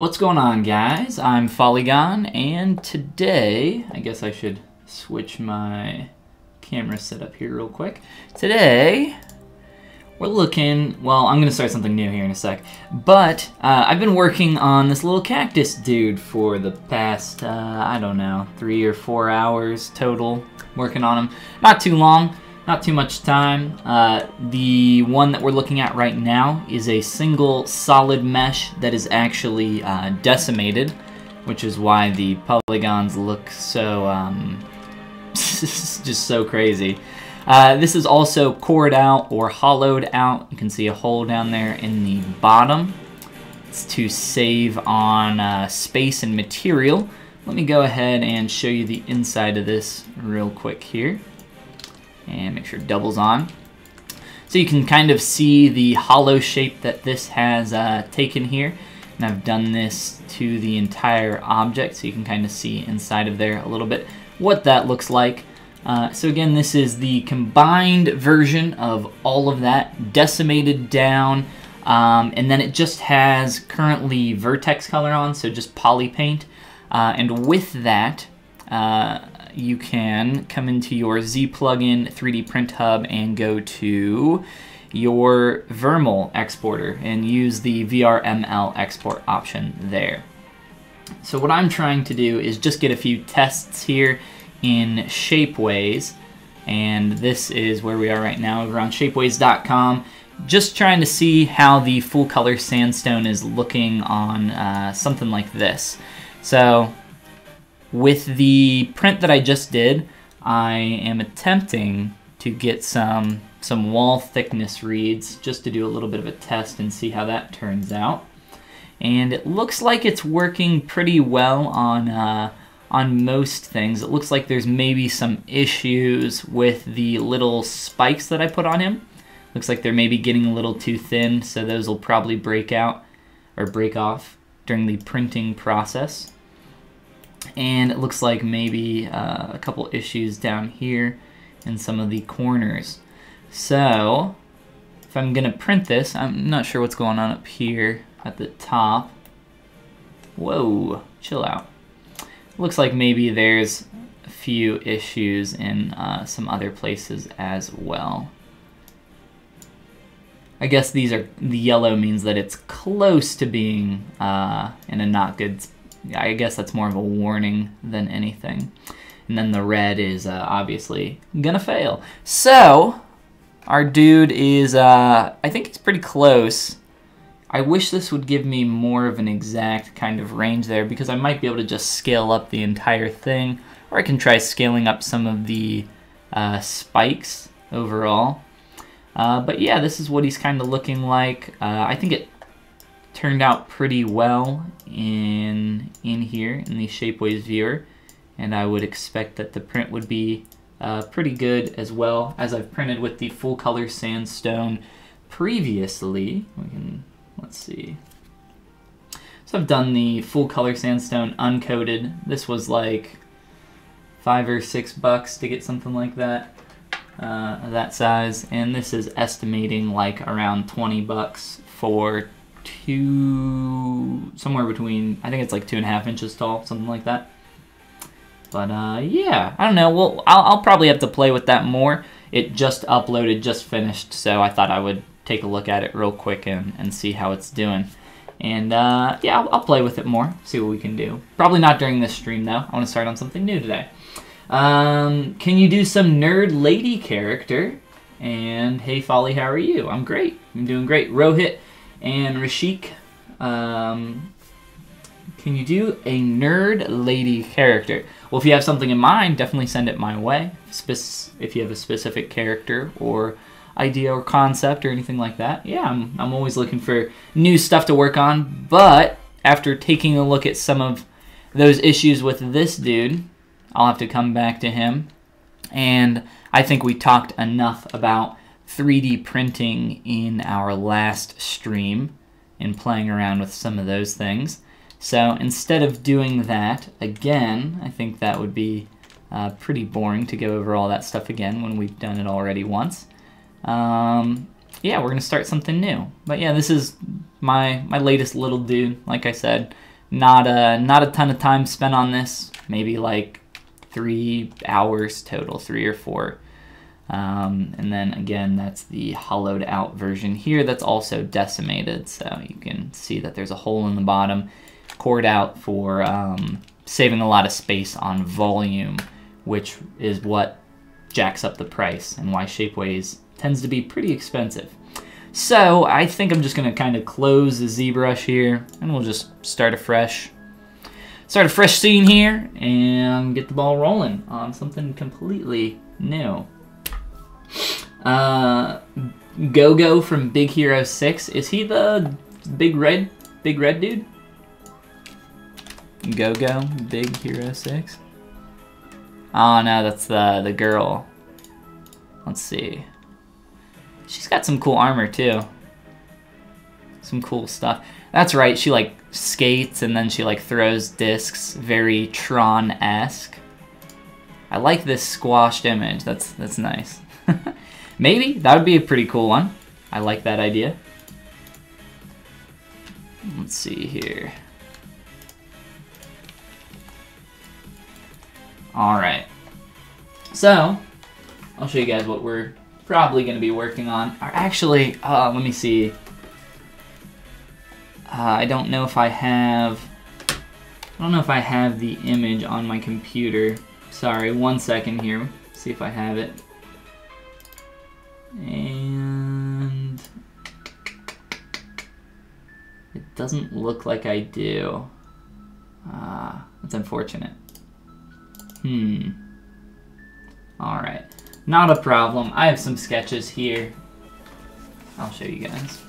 What's going on, guys? I'm Follygon, and today, I guess I should switch my camera setup here real quick. Today, we're looking, well, I'm going to start something new here in a sec, but I've been working on this little cactus dude for the past, I don't know, 3 or 4 hours total, working on him. Not too long. Not too much time. The one that we're looking at right now is a single solid mesh that is actually decimated, which is why the polygons look so, just so crazy. This is also cored out or hollowed out. You can see a hole down there in the bottom. It's to save on space and material. Let me go ahead and show you the inside of this real quick here. And make sure it doubles on. So you can kind of see the hollow shape that this has taken here. And I've done this to the entire object, so you can kind of see inside of there a little bit what that looks like. So again, this is the combined version of all of that, decimated down, and then it just has currently vertex color on, so just poly paint. And with that, you can come into your Z plugin 3D Print Hub and go to your Vermal exporter and use the VRML export option there. So what I'm trying to do is just get a few tests here in Shapeways, and this is where we are right now over on shapeways.com. Just trying to see how the full color sandstone is looking on something like this. So with the print that I just did, I am attempting to get some wall thickness reads just to do a little bit of a test and see how that turns out. And it looks like it's working pretty well on most things. It looks like there's maybe some issues with the little spikes that I put on him. Looks like they're maybe getting a little too thin, so those will probably break out or break off during the printing process. And it looks like maybe a couple issues down here in some of the corners. So if I'm gonna print this, I'm not sure what's going on up here at the top. Whoa, chill out. Looks like maybe there's a few issues in some other places as well. I guess these are, the yellow means that it's close to being in a not good spot. I guess that's more of a warning than anything. And then the red is obviously gonna fail. So our dude is, I think it's pretty close. I wish this would give me more of an exact kind of range there, because I might be able to just scale up the entire thing, or I can try scaling up some of the spikes overall. But yeah, this is what he's kind of looking like. I think it turned out pretty well in here in the Shapeways viewer, and I would expect that the print would be pretty good as well, as I've printed with the full color sandstone previously. Let's see. So I've done the full color sandstone uncoated. This was like $5 or $6 to get something like that, that size, and this is estimating like around $20 for somewhere between, I think it's like 2.5 inches tall, something like that. But yeah, I don't know. Well, I'll probably have to play with that more. It just uploaded, just finished, so I thought I would take a look at it real quick and see how it's doing. And yeah, I'll play with it more, see what we can do. Probably not during this stream though. I want to start on something new today. Can you do some nerd lady character? And hey Folly, how are you? I'm great. I'm doing great. Rohit and Rashik, can you do a nerd lady character? Well, if you have something in mind, definitely send it my way. If you have a specific character or idea or concept or anything like that, yeah, I'm always looking for new stuff to work on. But after taking a look at some of those issues with this dude, I'll have to come back to him. And I think we talked enough about 3D printing in our last stream and playing around with some of those things. So instead of doing that again, I think that would be pretty boring to go over all that stuff again when we've done it already once. Yeah, we're gonna start something new. But yeah, this is my latest little dude. Like I said, Not a ton of time spent on this. Maybe like 3 hours total, 3 or 4. And then again, that's the hollowed out version here that's also decimated. So you can see that there's a hole in the bottom, cored out for saving a lot of space on volume, which is what jacks up the price and why Shapeways tends to be pretty expensive. So I think I'm just gonna kind of close the ZBrush here and we'll just start a fresh scene here and get the ball rolling on something completely new. Go-Go from Big Hero 6. Is he the big red dude? Go-Go, Big Hero 6. Oh no, that's the girl. Let's see. She's got some cool armor too. Some cool stuff. That's right, she like skates and then she like throws discs. Very Tron-esque. I like this squashed image. That's nice. Maybe that would be a pretty cool one. I like that idea. Let's see here. Alright, so I'll show you guys what we're probably going to be working on. Or actually, let me see. I don't know if I have the image on my computer. Sorry, 1 second here. See if I have it. And it doesn't look like I do. That's unfortunate. Alright. Not a problem. I have some sketches here. I'll show you guys.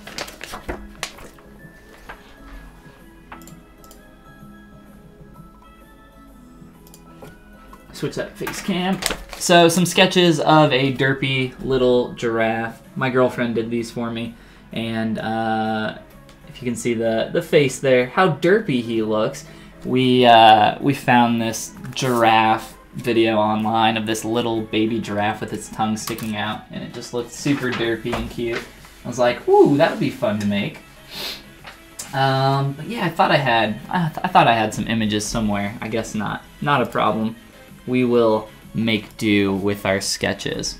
Switch that face cam. So some sketches of a derpy little giraffe. My girlfriend did these for me. And if you can see the face there, how derpy he looks. We found this giraffe video online of this little baby giraffe with its tongue sticking out, and it just looked super derpy and cute. I was like, ooh, that would be fun to make. But yeah, I thought I had some images somewhere. I guess not. Not a problem. We will make do with our sketches,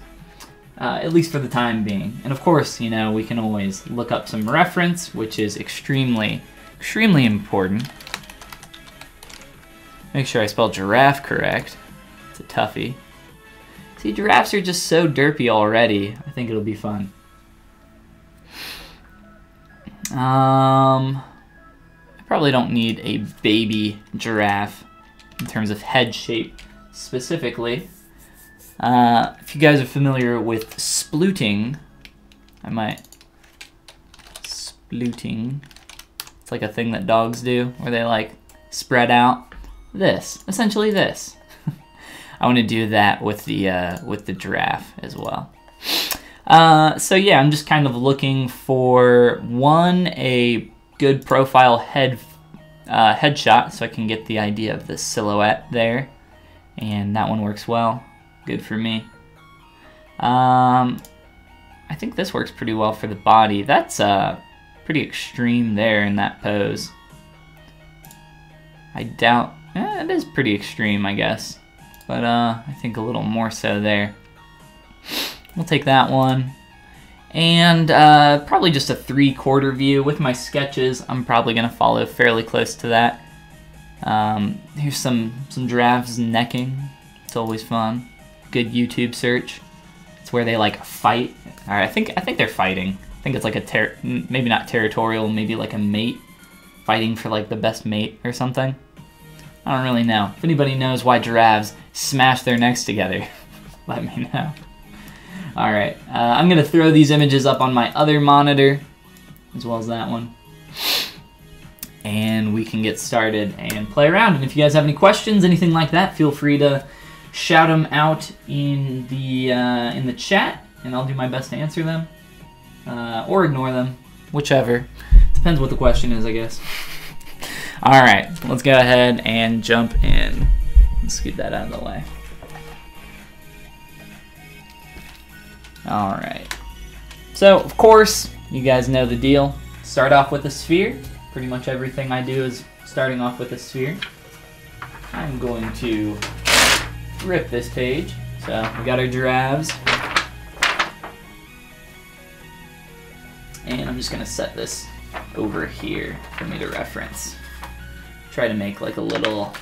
at least for the time being. And of course, you know, we can always look up some reference, which is extremely important. Make sure I spelled giraffe correct. It's a toughie. See, giraffes are just so derpy already. I think it'll be fun. I probably don't need a baby giraffe in terms of head shape specifically. If you guys are familiar with splooting, splooting. It's like a thing that dogs do where they like spread out. Essentially this. I want to do that with the giraffe as well. So yeah, I'm just kind of looking for a good profile headshot so I can get the idea of the silhouette there, and that one works well. Good for me. I think this works pretty well for the body. That's pretty extreme there in that pose. I doubt. It is pretty extreme, I guess, but I think a little more so there. We'll take that one, and probably just a 3/4 view with my sketches. I'm probably gonna follow fairly close to that. Here's some giraffes necking. It's always fun. Good YouTube search. It's where they like fight. All right, I think they're fighting. I think it's like a maybe not territorial, maybe like a mate fighting for like the best mate or something. I don't really know. If anybody knows why giraffes smash their necks together, let me know. Alright, I'm going to throw these images up on my other monitor, as well as that one. And we can get started and play around. And if you guys have any questions, anything like that, feel free to shout them out in the chat, and I'll do my best to answer them. Or ignore them, whichever. Depends what the question is, I guess. Alright, let's go ahead and jump in. Let's scoot that out of the way. Alright. So, of course, you guys know the deal. Start off with a sphere. Pretty much everything I do is starting off with a sphere, I'm going to rip this page. So we got our giraffes. And I'm just going to set this over here for me to reference. Try to make like a little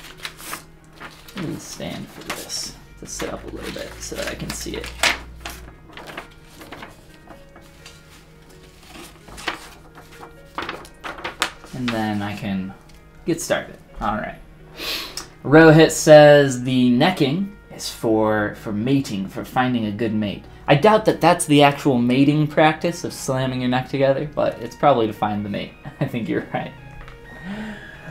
stand for this to sit up a little bit so that I can see it. And then I can get started. All right. Rohit says the necking is for mating, for finding a good mate. I doubt that that's the actual mating practice of slamming your neck together, but it's probably to find the mate. I think you're right.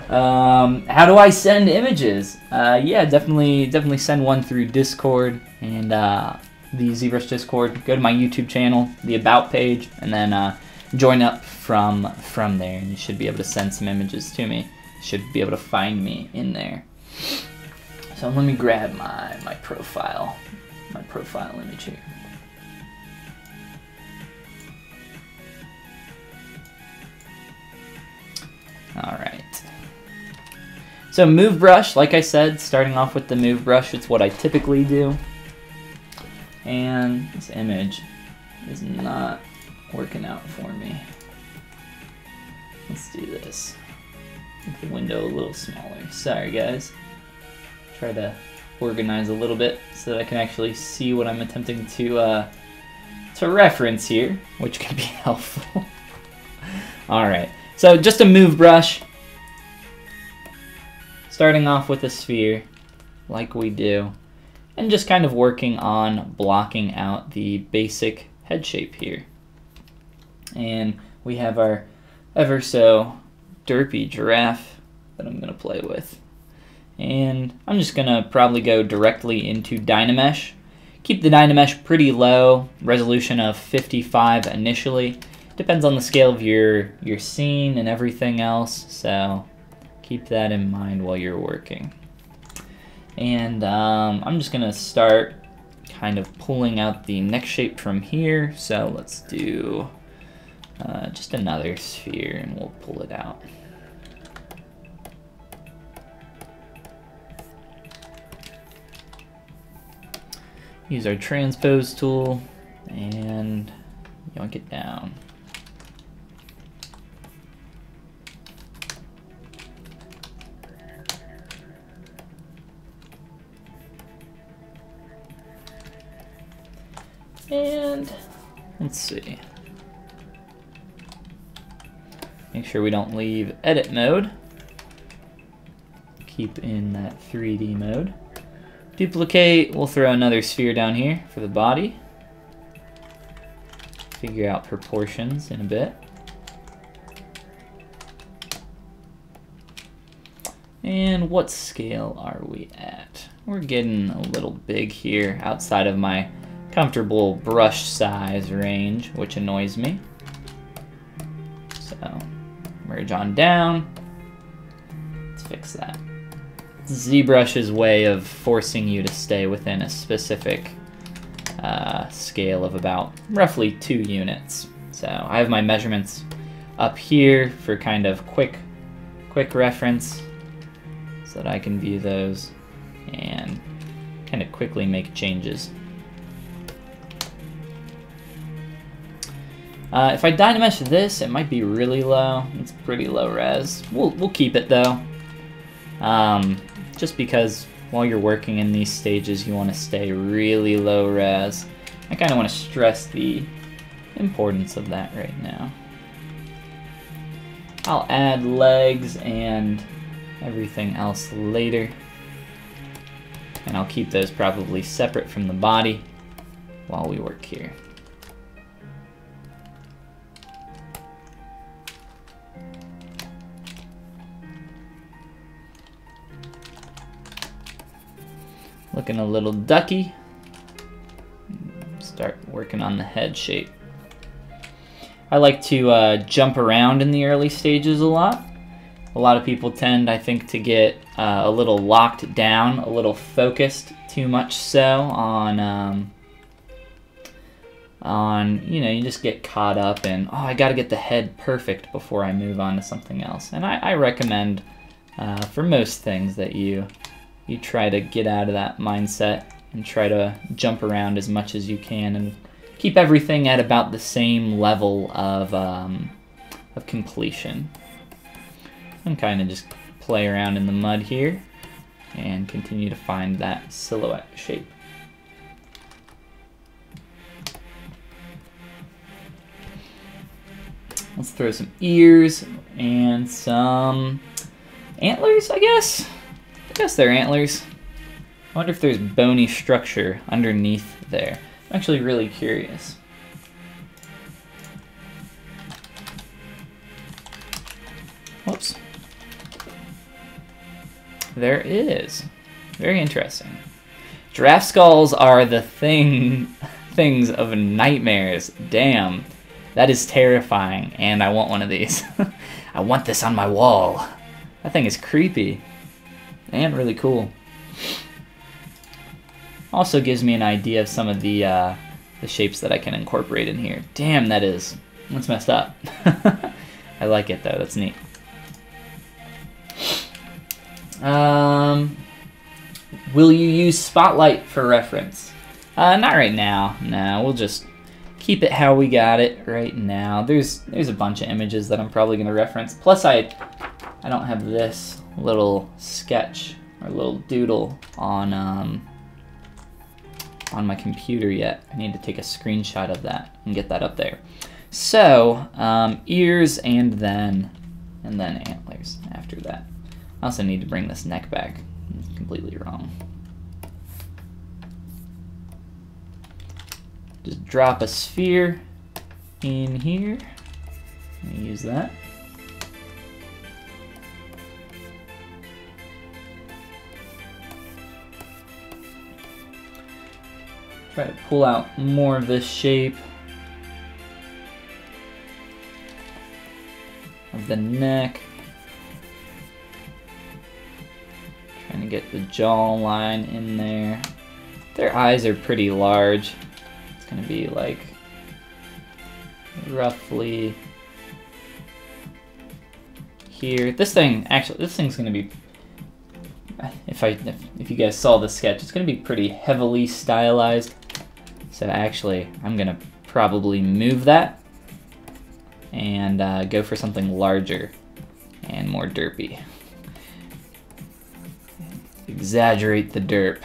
How do I send images? Yeah, definitely send one through Discord and the ZBrush Discord. Go to my YouTube channel, the About page, and then join up from there, and you should be able to send some images to me. You should be able to find me in there. So let me grab my profile image here. All right. So move brush, like I said, starting off with the move brush, it's what I typically do. And this image is not working out for me. Let's do this. Make the window a little smaller. Sorry guys. Try to organize a little bit so that I can actually see what I'm attempting to reference here, which can be helpful. Alright, so just a move brush. Starting off with a sphere, like we do, and just kind of working on blocking out the basic head shape here. And we have our ever so derpy giraffe that I'm going to play with. And I'm just going to probably go directly into Dynamesh. Keep the Dynamesh pretty low, resolution of 55 initially. Depends on the scale of your scene and everything else, so keep that in mind while you're working. And I'm just going to start kind of pulling out the neck shape from here. So let's do just another sphere and we'll pull it out. Use our transpose tool and yoink it down. And let's see. Make sure we don't leave edit mode. Keep in that 3D mode. Duplicate, we'll throw another sphere down here for the body. Figure out proportions in a bit. And what scale are we at? We're getting a little big here outside of my comfortable brush size range, which annoys me. So, merge on down. Let's fix that. ZBrush's way of forcing you to stay within a specific scale of about roughly 2 units. So I have my measurements up here for kind of quick reference so that I can view those and kind of quickly make changes. If I Dynamesh this, it might be really low. It's pretty low res. We'll keep it though. Just because while you're working in these stages, you want to stay really low res. I kind of want to stress the importance of that right now. I'll add legs and everything else later. And I'll keep those probably separate from the body while we work here. Looking a little ducky. Start working on the head shape. I like to jump around in the early stages a lot. A lot of people tend, I think, to get a little locked down, a little focused, too much so on you know, you just get caught up in, oh, I got to get the head perfect before I move on to something else. And I recommend for most things that you try to get out of that mindset and try to jump around as much as you can and keep everything at about the same level of completion. And kind of just play around in the mud here and continue to find that silhouette shape. Let's throw some ears and some antlers, I guess. I guess they're antlers. I wonder if there's bony structure underneath there. I'm actually really curious. Whoops. There is. Very interesting. Giraffe skulls are the things of nightmares. Damn. That is terrifying, and I want one of these. I want this on my wall. That thing is creepy and really cool. Also gives me an idea of some of the shapes that I can incorporate in here. Damn, that's messed up. I like it though, that's neat. Will you use Spotlight for reference? Not right now. No, we'll just keep it how we got it right now. There's a bunch of images that I'm probably going to reference. Plus, I don't have this little sketch or little doodle on my computer yet. I need to take a screenshot of that and get that up there. So ears and then antlers after that. I also need to bring this neck back. It's completely wrong. Just drop a sphere in here. Use that. Try to pull out more of this shape of the neck. Trying to get the jawline in there. Their eyes are pretty large. It's going to be like roughly here. This thing's going to be, if you guys saw the sketch, it's going to be pretty heavily stylized. So actually, I'm going to probably move that and go for something larger and more derpy. Exaggerate the derp.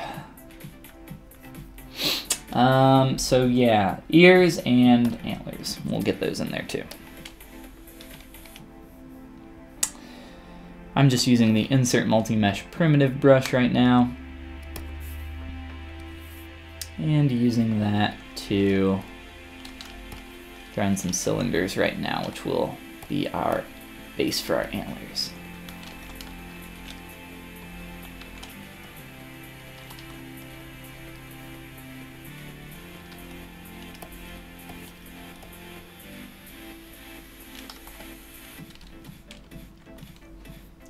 So yeah, ears and antlers. We'll get those in there too. I'm just using the Insert Multi-Mesh Primitive brush right now. And using that to draw in some cylinders right now, which will be our base for our antlers.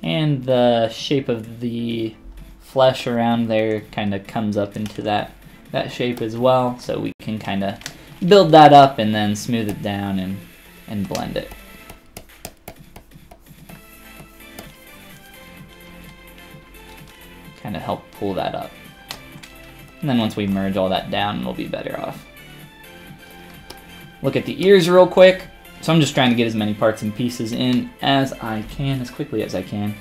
And the shape of the flesh around there kind of comes up into that shape as well, so we can kind of build that up and then smooth it down and blend it. Kind of help pull that up. And then once we merge all that down, we'll be better off. Look at the ears real quick. So I'm just trying to get as many parts and pieces in as I can, as quickly as I can.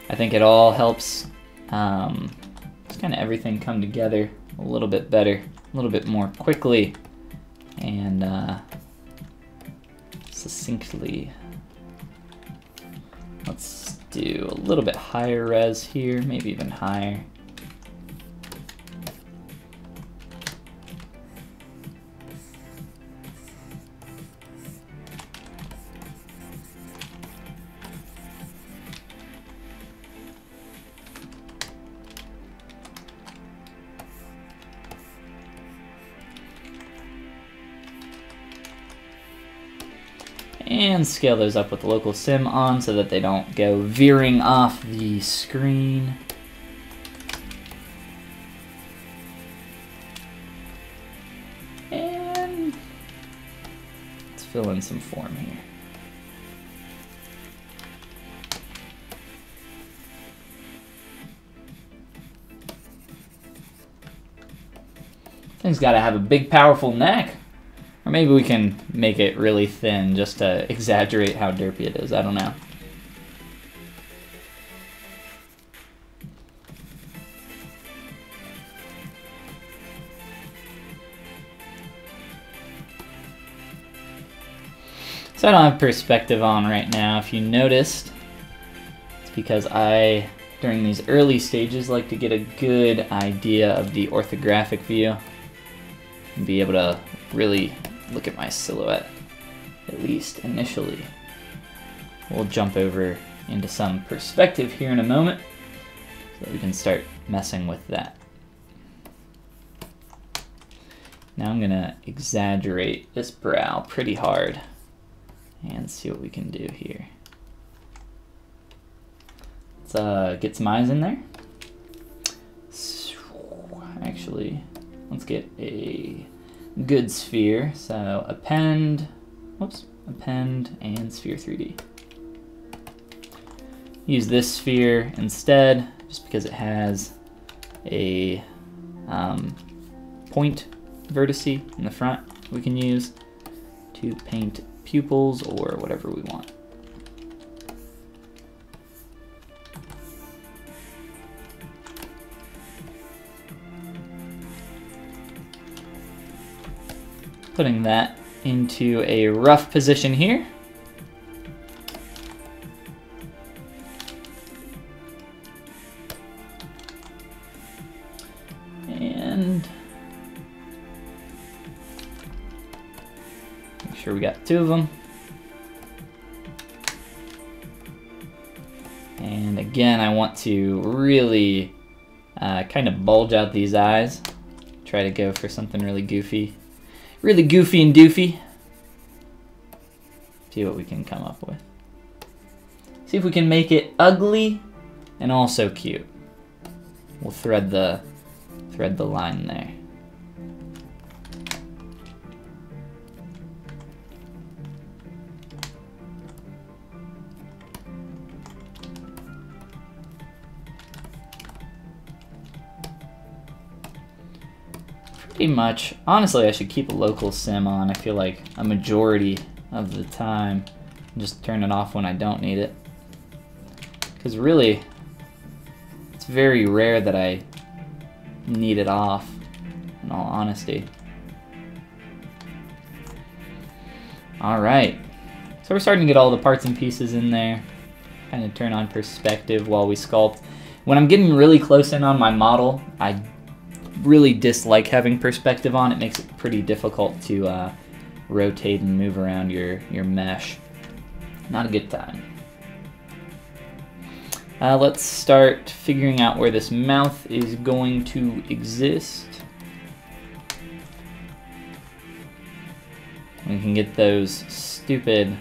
I think it all helps just kind of everything come together a little bit better, a little bit more quickly and succinctly. Let's do a little bit higher res here, maybe even higher. And scale those up with the local sim on so that they don't go veering off the screen. fill in some form here. Thing's got to have a big, powerful neck. Or maybe we can make it really thin just to exaggerate how derpy it is. I don't know. So I don't have perspective on right now. If you noticed, it's because I, during these early stages, like to get a good idea of the orthographic view and be able to really look at my silhouette, at least initially. We'll jump over into some perspective here in a moment so that we can start messing with that. Now I'm gonna exaggerate this brow pretty hard and see what we can do here. Let's get some eyes in there. Actually, let's get a good sphere. So append, whoops, append and sphere 3D. Use this sphere instead, just because it has a point vertice in the front we can use to paint pupils or whatever we want. Putting that into a rough position here. And make sure we got two of them. And again, I want to really kind of bulge out these eyes. Try to go for something really goofy. Really goofy and doofy. See what we can come up with. See if we can make it ugly and also cute. We'll thread the line there. Pretty much, honestly, I should keep a local sim on. I feel like a majority of the time, just turn it off when I don't need it. Because really, it's very rare that I need it off, in all honesty. Alright, so we're starting to get all the parts and pieces in there. Kind of turn on perspective while we sculpt. When I'm getting really close in on my model, I really dislike having perspective on. It makes it pretty difficult to rotate and move around your mesh. Not a good time. Let's start figuring out where this mouth is going to exist. We can get those stupid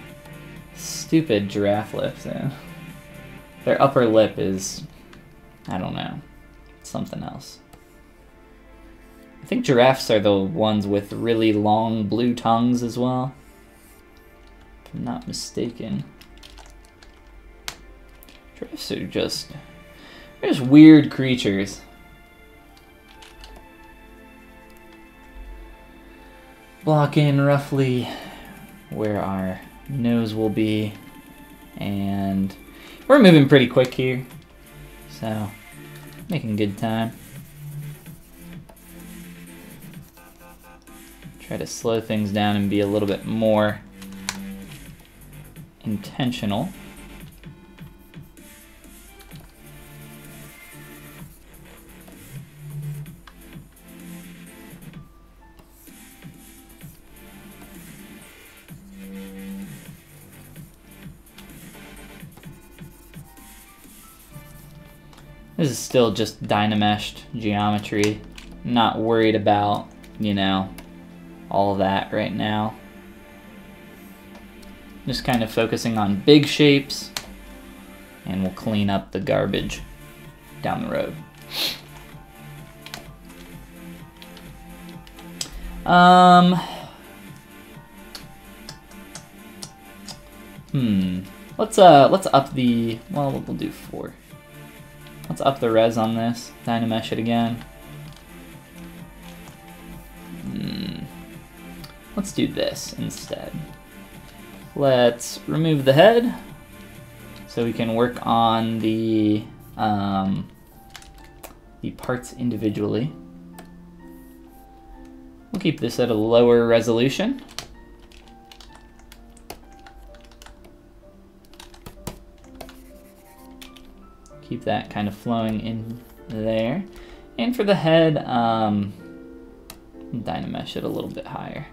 giraffe lips in. Their upper lip is, I don't know, something else. I think giraffes are the ones with really long blue tongues as well, if I'm not mistaken. Giraffes are just weird creatures. Block in roughly where our nose will be, and we're moving pretty quick here, so making good time. Try to slow things down and be a little bit more intentional. This is still just Dynameshed geometry. I'm not worried about, you know, all that right now. Just kind of focusing on big shapes, and we'll clean up the garbage down the road. Let's up the, well, we'll do 4. Let's up the res on this, Dynamesh it again. Let's do this instead. Let's remove the head so we can work on the parts individually. We'll keep this at a lower resolution. Keep that kind of flowing in there. And for the head, Dynamesh it a little bit higher.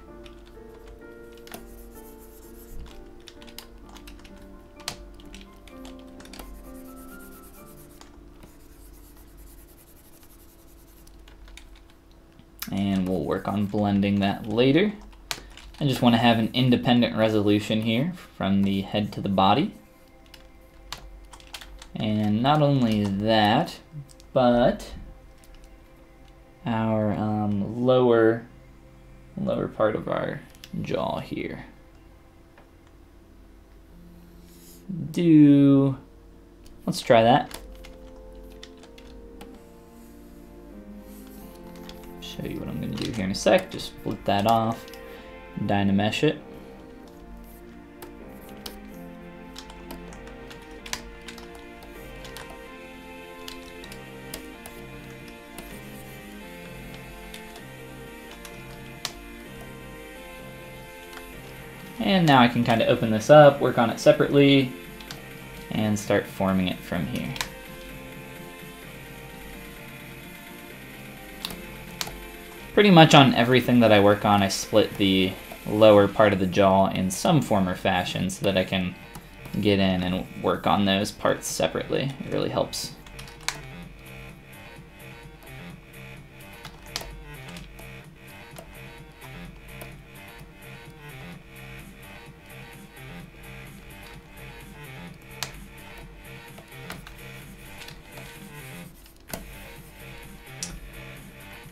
And we'll work on blending that later. I just want to have an independent resolution here from the head to the body. And not only that, but our lower part of our jaw here. Let's try that. Show you what I'm going to do here in a sec. Just split that off, Dynamesh it. And now I can kind of open this up, work on it separately, and start forming it from here. Pretty much on everything that I work on, I split the lower part of the jaw in some form or fashion so that I can get in and work on those parts separately. It really helps.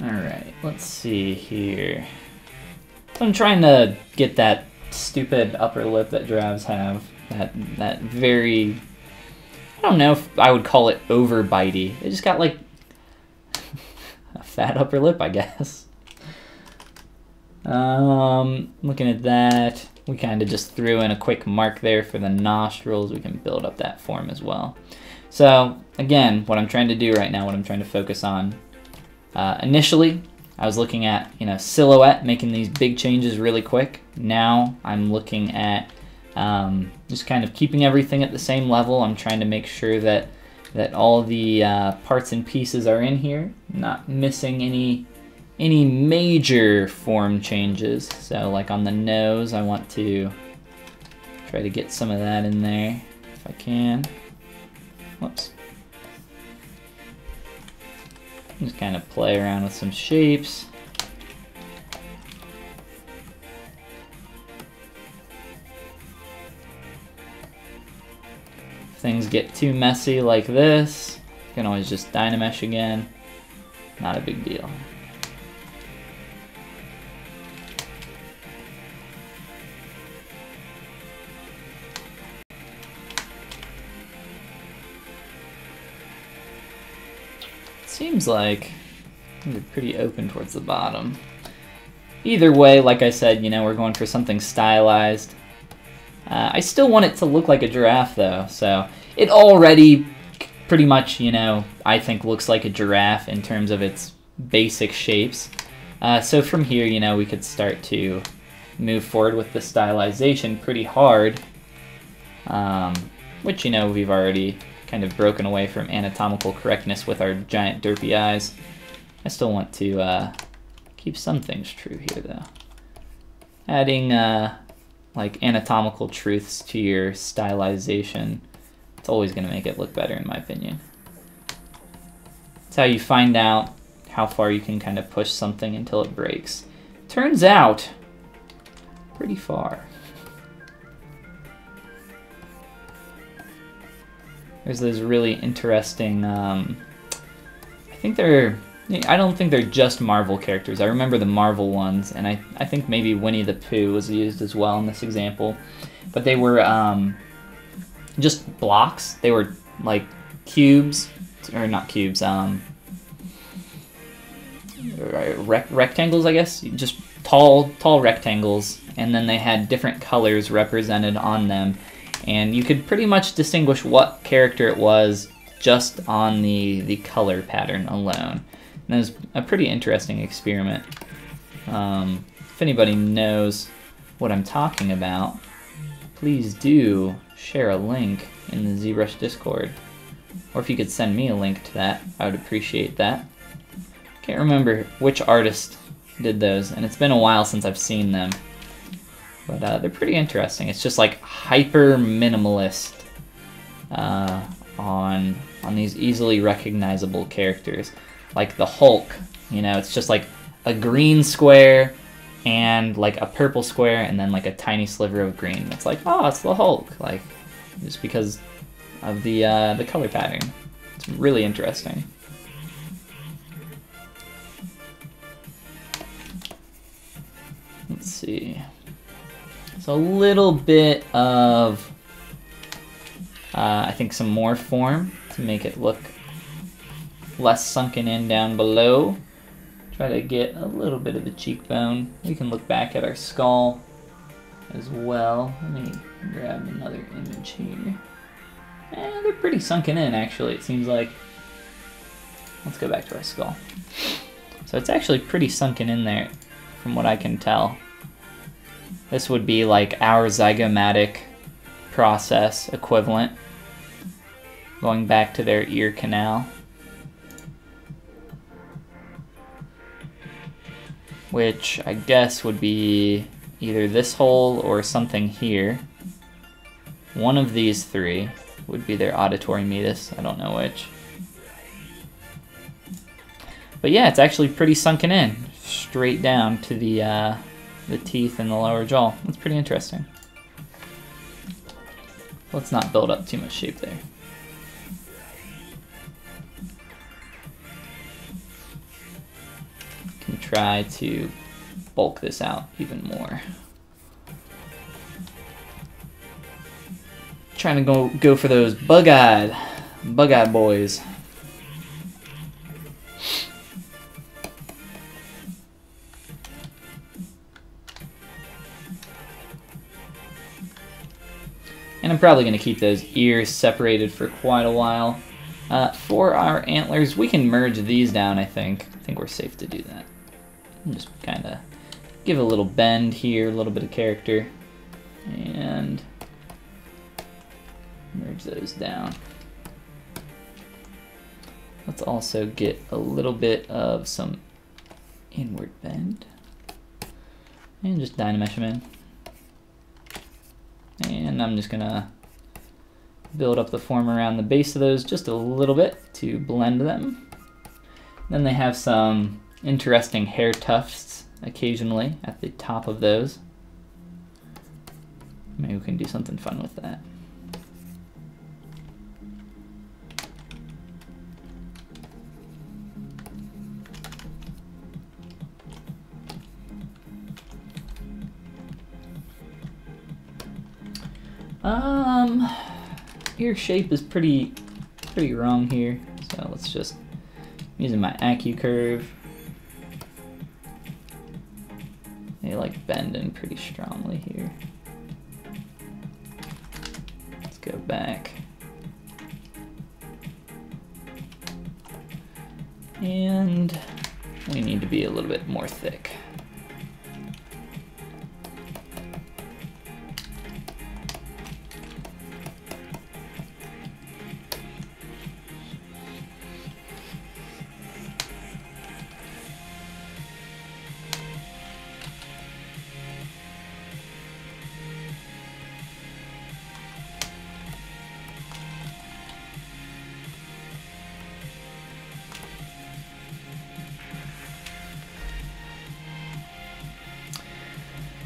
Alright, let's see here. So I'm trying to get that stupid upper lip that giraffes have. That very, I don't know if I would call it over bitey. They just got like a fat upper lip, I guess. Looking at that, we kind of just threw in a quick mark there for the nostrils. We can build up that form as well. So again, what I'm trying to do right now, what I'm trying to focus on, initially, I was looking at, silhouette, making these big changes really quick. Now I'm looking at just kind of keeping everything at the same level. I'm trying to make sure that all the parts and pieces are in here, not missing any major form changes. So like on the nose, I want to try to get some of that in there if I can. Whoops. Just kind of play around with some shapes. If things get too messy like this, you can always just Dynamesh again. Not a big deal. Seems like we're pretty open towards the bottom. Either way, like I said, we're going for something stylized. I still want it to look like a giraffe though, so it already pretty much, I think looks like a giraffe in terms of its basic shapes. So from here, we could start to move forward with the stylization pretty hard, which, we've already kind of broken away from anatomical correctness with our giant derpy eyes. I still want to keep some things true here though. Adding like anatomical truths to your stylization, it's always going to make it look better in my opinion. It's how you find out how far you can kind of push something until it breaks. Turns out, pretty far. There's those really interesting, I think they're I don't think they're just Marvel characters. I remember the Marvel ones, and I think maybe Winnie the Pooh was used as well in this example. But they were just blocks. They were like cubes, or not cubes, rectangles, I guess. Just tall rectangles, and then they had different colors represented on them. And you could pretty much distinguish what character it was just on the color pattern alone. And it was a pretty interesting experiment. If anybody knows what I'm talking about, please do share a link in the ZBrush Discord. Or if you could send me a link to that, I would appreciate that. Can't remember which artist did those, and it's been a while since I've seen them. But they're pretty interesting. It's just like hyper minimalist on these easily recognizable characters. Like the Hulk, you know, it's just like a green square and like a purple square and then like a tiny sliver of green. It's like, oh, it's the Hulk, like just because of the color pattern. It's really interesting. Let's see. So a little bit of, I think, some more form to make it look less sunken in down below. Try to get a little bit of the cheekbone. We can look back at our skull as well. Let me grab another image here. And they're pretty sunken in, actually, it seems like. Let's go back to our skull. So it's actually pretty sunken in there, from what I can tell. This would be like our zygomatic process equivalent, going back to their ear canal. Which I guess would be either this hole or something here. One of these three would be their auditory meatus, I don't know which. But yeah, it's actually pretty sunken in, straight down to the teeth and the lower jaw. That's pretty interesting. Let's not build up too much shape there. Can try to bulk this out even more. Trying to go for those bug-eyed boys. And I'm probably going to keep those ears separated for quite a while. For our antlers, we can merge these down, I think. I think we're safe to do that. And just kind of give a little bend here, a little bit of character. And merge those down. Let's also get a little bit of some inward bend. And just Dynamesh them in. And I'm just gonna build up the form around the base of those just a little bit to blend them. Then they have some interesting hair tufts occasionally at the top of those. Maybe we can do something fun with that. Ear shape is pretty wrong here, so let's just, using my AccuCurve, they like bend in pretty strongly here. Let's go back. And we need to be a little bit more thick.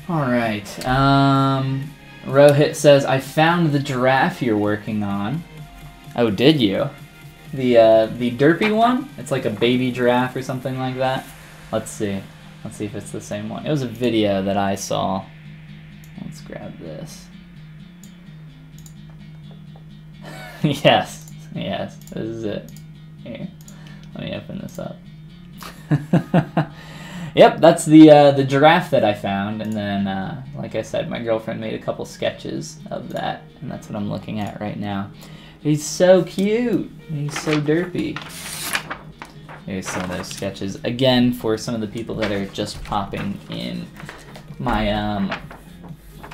Alright, Rohit says, I found the giraffe you're working on. Oh, did you? The derpy one. It's like a baby giraffe or something like that. Let's see. Let's see if it's the same one. It was a video that I saw. Let's grab this. Yes, yes, this is it. Here, let me open this up. Yep, that's the giraffe that I found, and then, like I said, my girlfriend made a couple sketches of that, and that's what I'm looking at right now. He's so cute. He's so derpy. Here's some of those sketches. Again, for some of the people that are just popping in, my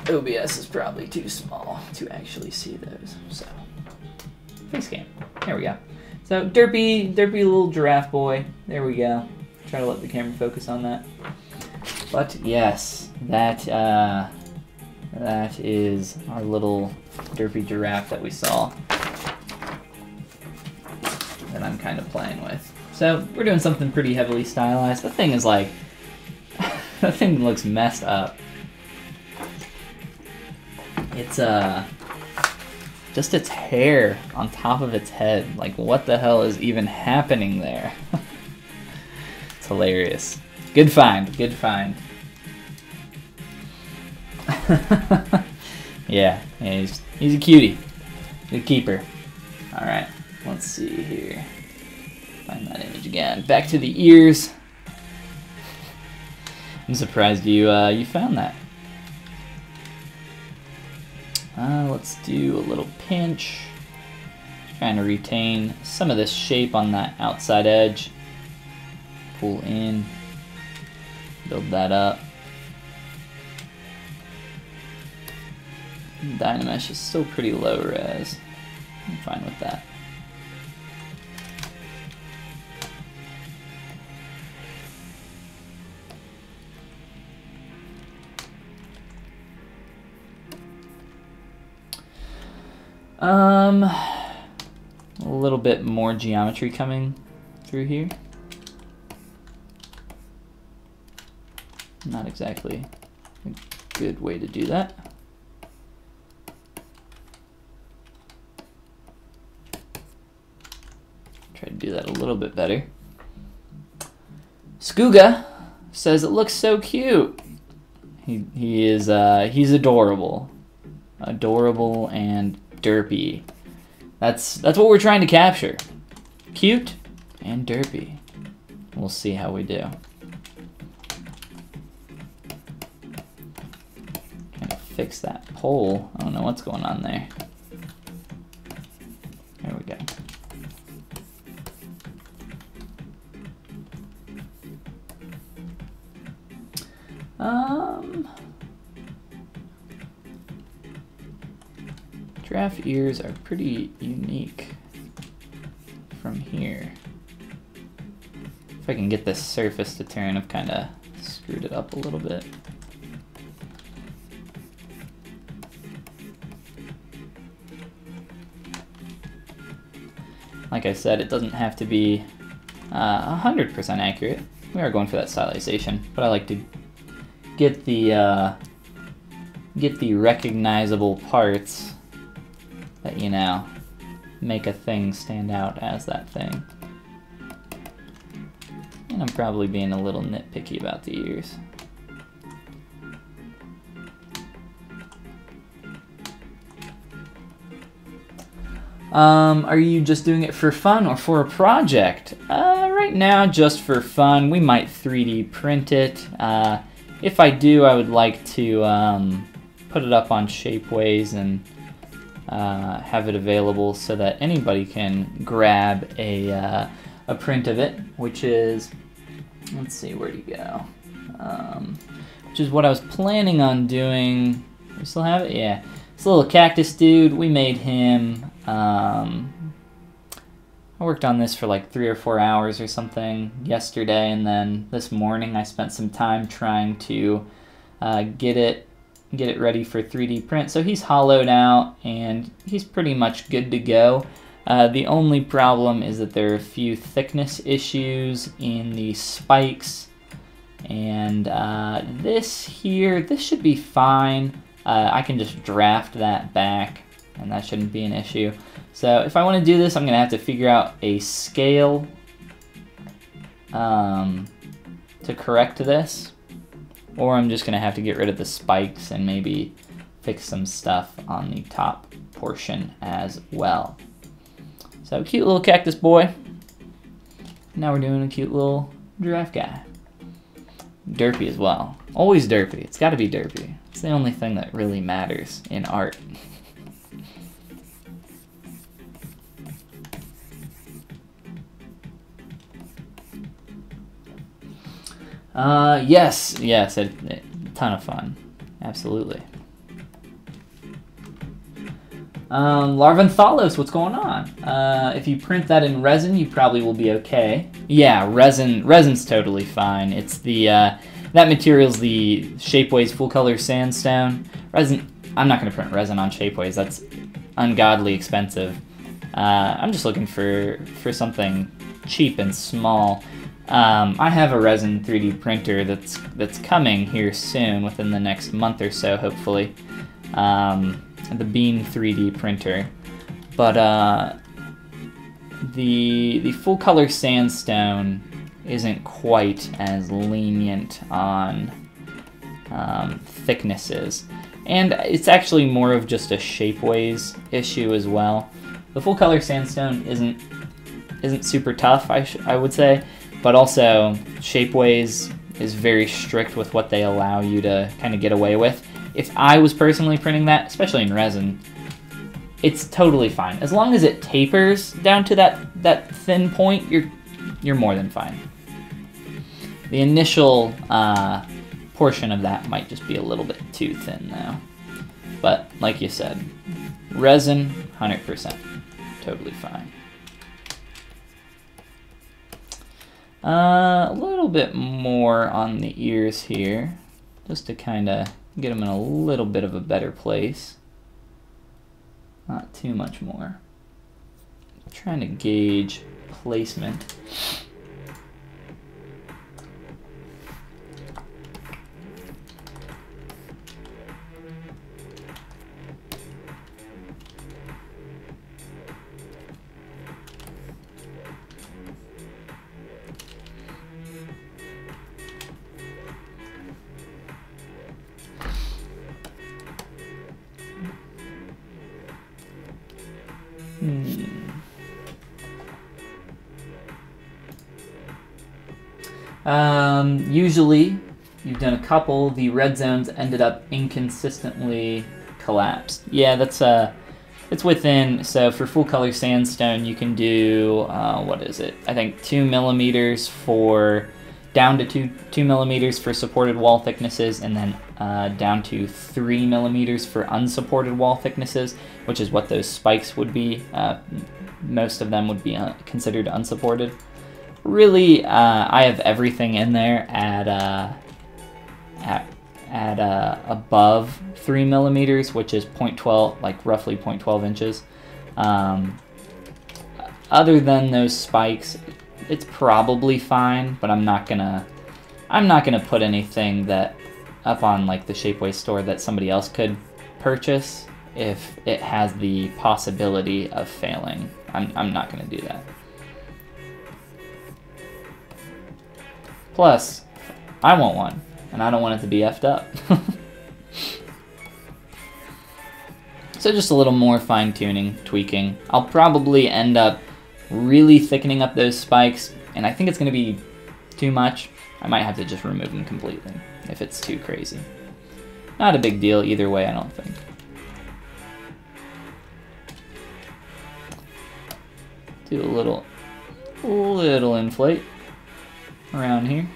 OBS is probably too small to actually see those. So, face cam. There we go. So, derpy little giraffe boy. There we go. Try to let the camera focus on that. But yes, that is our little derpy giraffe that we saw that I'm kind of playing with. So we're doing something pretty heavily stylized. The thing is like, that thing looks messed up. It's just its hair on top of its head. Like, what the hell is even happening there? It's hilarious. Good find, good find. Yeah, he's a cutie. Good keeper. All right, let's see here. Find that image again. Back to the ears. I'm surprised you found that. Let's do a little pinch. Trying to retain some of this shape on that outside edge. Pull in. Build that up. Dynamesh is still pretty low res. I'm fine with that. A little bit more geometry coming through here. Not exactly a good way to do that. Try to do that a little bit better. Skooga says it looks so cute. He's adorable. Adorable and derpy. That's what we're trying to capture. Cute and derpy. We'll see how we do. Trying to fix that pole. I don't know what's going on there. There we go. Giraffe ears are pretty unique from here. If I can get this surface to turn, I've kind of screwed it up a little bit. Like I said, it doesn't have to be 100% accurate. We are going for that stylization, but I like to get the recognizable parts that, you know, make a thing stand out as that thing. And I'm probably being a little nitpicky about the ears. Are you just doing it for fun or for a project? Right now, just for fun. We might 3D print it. If I do, I would like to put it up on Shapeways and have it available so that anybody can grab a print of it, which is, let's see, where'd he go? Which is what I was planning on doing. We still have it? Yeah. This little cactus dude, we made him. I worked on this for like 3 or 4 hours or something yesterday, and then this morning I spent some time trying to get it ready for 3D print. So he's hollowed out and he's pretty much good to go. The only problem is that there are a few thickness issues in the spikes, and this should be fine. I can just draft that back and that shouldn't be an issue. So if I want to do this, I'm going to have to figure out a scale to correct this, or I'm just going to have to get rid of the spikes and maybe fix some stuff on the top portion as well. So cute little cactus boy. Now we're doing a cute little giraffe guy. Derpy as well. Always derpy. It's got to be derpy. It's the only thing that really matters in art. Yes, a ton of fun. Absolutely. Larvanthalos, what's going on? If you print that in resin, you probably will be okay. Yeah, resin's totally fine. It's the, that material's the Shapeways full color sandstone. Resin, I'm not gonna print resin on Shapeways, that's ungodly expensive. I'm just looking for something cheap and small. I have a resin 3D printer that's coming here soon, within the next month or so, hopefully. The Beam 3D printer, but the full color sandstone isn't quite as lenient on thicknesses, and it's actually more of just a Shapeways issue as well. The full color sandstone isn't super tough, I would say, but also Shapeways is very strict with what they allow you to kind of get away with. If I was personally printing that, especially in resin, it's totally fine. As long as it tapers down to that thin point, you're more than fine. The initial portion of that might just be a little bit too thin though. But like you said, resin, 100%, totally fine. A little bit more on the ears here, just to kind of get them in a little bit of a better place. Not too much more. I'm trying to gauge placement. Usually, you've done a couple, the red zones ended up inconsistently collapsed. Yeah, that's it's within, so for full color sandstone, you can do, what is it? I think 2 millimeters for, down to 2 millimeters for supported wall thicknesses, and then down to 3 millimeters for unsupported wall thicknesses, which is what those spikes would be. Most of them would be considered unsupported. Really, I have everything in there at above 3 millimeters, which is 0.12, like roughly 0.12 inches. Other than those spikes, it's probably fine, but I'm not gonna put anything that up on like the Shapeways store that somebody else could purchase if it has the possibility of failing. I'm not gonna do that. Plus, I want one, and I don't want it to be effed up. So just a little more fine-tuning, tweaking. I'll probably end up really thickening up those spikes, and I think it's going to be too much. I might have to just remove them completely if it's too crazy. Not a big deal either way, I don't think. Do a little inflate around here.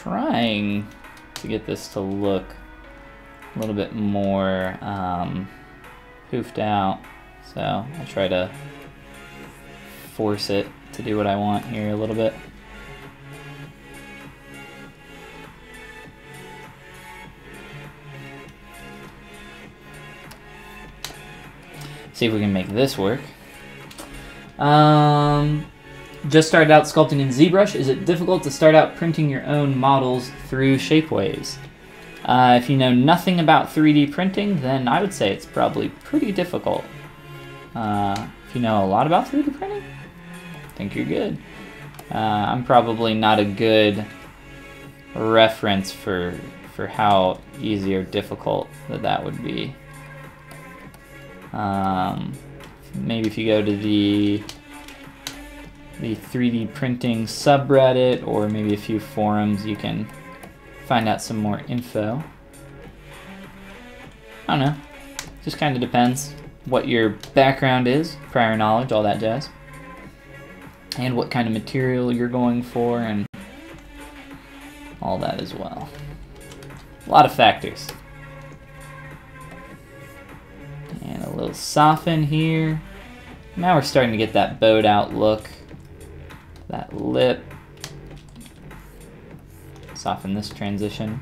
trying to get this to look a little bit more poofed out, so I'll try to force it to do what I want here a little bit. See if we can make this work. Just started out sculpting in ZBrush. Is it difficult to start out printing your own models through Shapeways? If you know nothing about 3D printing, then I would say it's probably pretty difficult. If you know a lot about 3D printing, I think you're good. I'm probably not a good reference for how easy or difficult that would be. Maybe if you go to the 3D printing subreddit or maybe a few forums, you can find out some more info. I don't know. Just kind of depends what your background is, prior knowledge, all that jazz. And what kind of material you're going for and all that as well. A lot of factors. And a little soften here. Now we're starting to get that bowed out look. That lip. Soften this transition.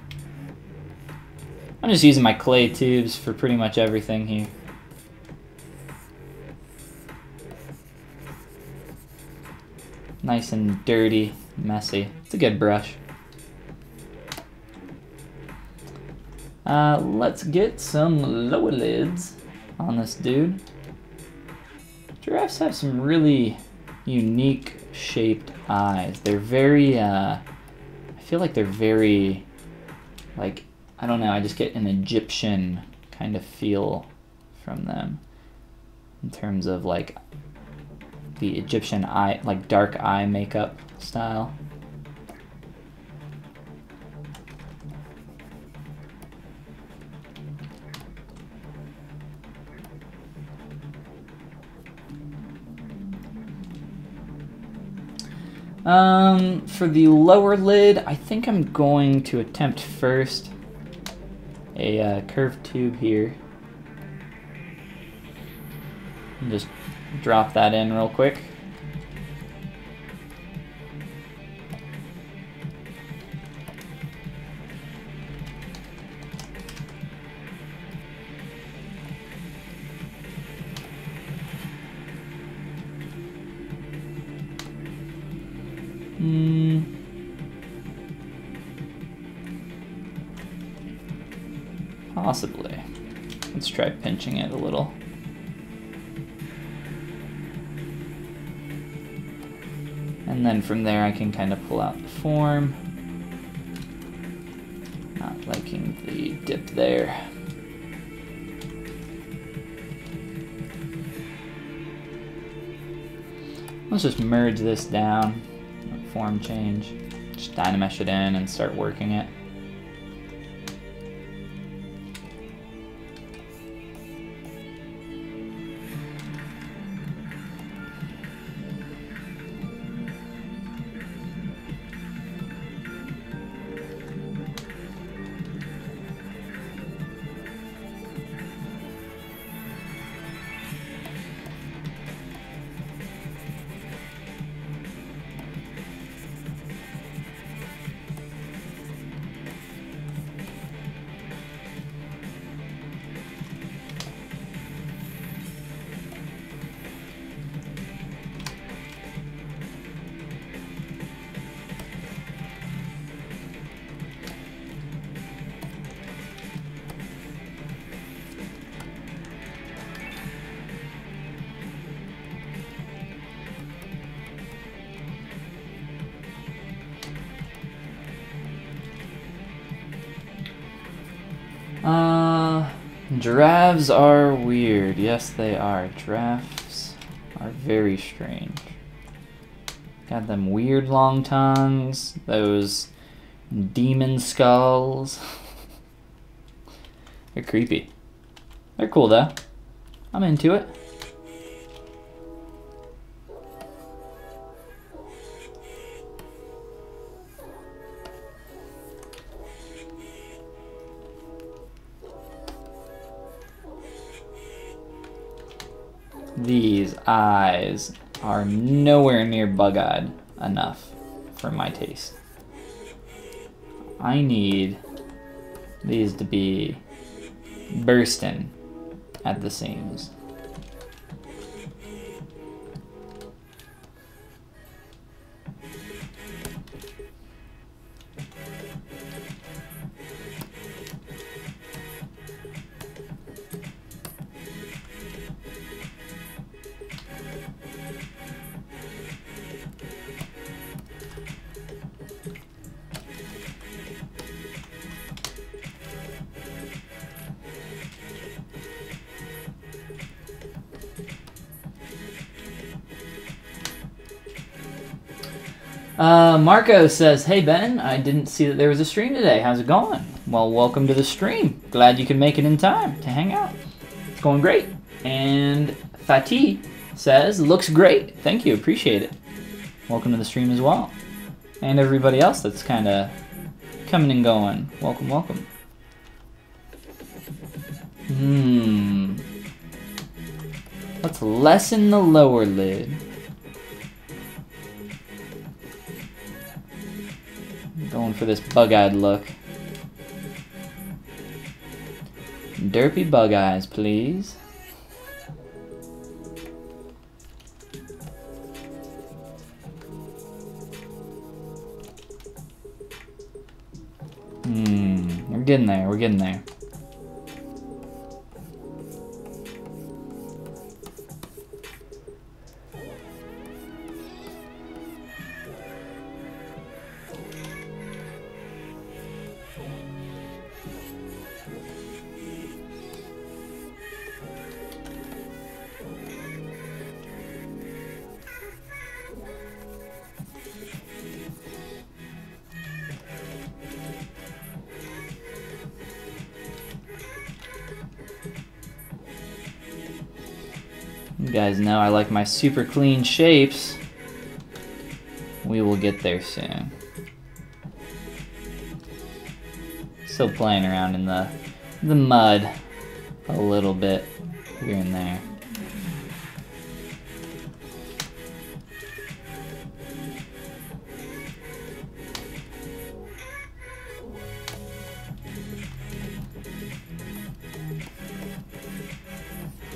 I'm just using my clay tubes for pretty much everything here. Nice and dirty, messy. It's a good brush. Let's get some lower lids on this dude. Giraffes have some really unique shaped eyes. They're very, I feel like they're very, like, I don't know, I just get an Egyptian kind of feel from them in terms of like the Egyptian eye, like dark eye makeup style. For the lower lid, I think I'm going to attempt first a curved tube here. And just drop that in real quick. Possibly. Let's try pinching it a little. And then from there I can kind of pull out the form. Not liking the dip there. Let's just merge this down. Form change. Just dynamesh it in and start working it. Giraffes are weird. Yes, they are. Giraffes are very strange. Got them weird long tongues, those demon skulls. They're creepy. They're cool though. I'm into it. these eyes are nowhere near bug-eyed enough for my taste. I need these to be bursting at the seams. Marco says, hey Ben, I didn't see that there was a stream today. How's it going? Well, welcome to the stream. Glad you could make it in time to hang out. It's going great. And Fatih says, looks great. Thank you, appreciate it. Welcome to the stream as well. And everybody else that's kind of coming and going. Welcome, welcome. Let's lessen the lower lid. Going for this bug-eyed look. Derpy bug eyes, please. We're getting there, we're getting there. You guys know I like my super clean shapes. We will get there soon. Still playing around in the mud a little bit here and there.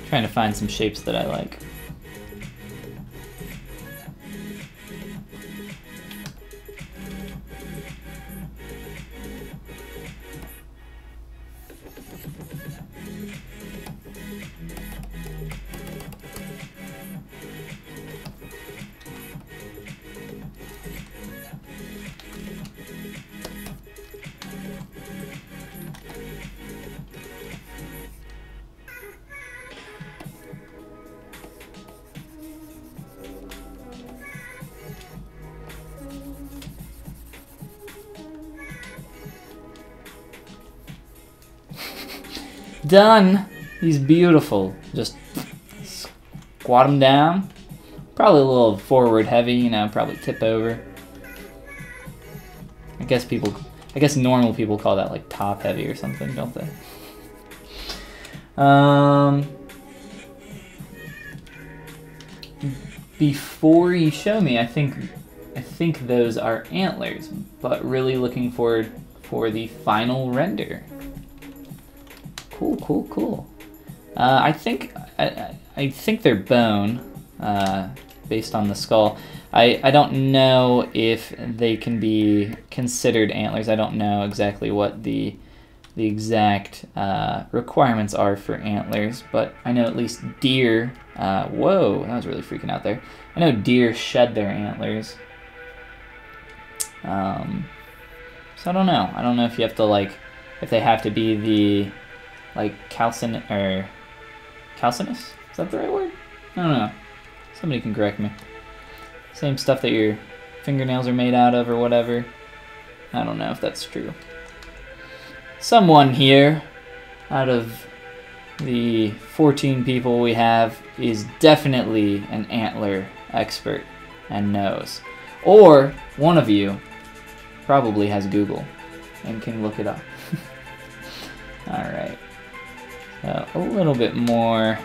Trying to find some shapes that I like. Done. He's beautiful. Just squat him down. Probably a little forward heavy, you know, probably tip over. I guess normal people call that like top heavy or something, don't they? Before you show me, I think those are antlers, but really looking forward for the final render. Cool, cool, cool. I think they're bone, based on the skull. I don't know if they can be considered antlers. I don't know exactly what the exact requirements are for antlers, but I know at least deer. Whoa, that was really freaking out there. I know deer shed their antlers. So I don't know. I don't know if you have to if they have to be the calcinous, is that the right word? I don't know. Somebody can correct me. Same stuff that your fingernails are made out of or whatever. I don't know if that's true. Someone here, out of the 14 people we have, is definitely an antler expert and knows. Or one of you probably has Google and can look it up. Alright. A little bit more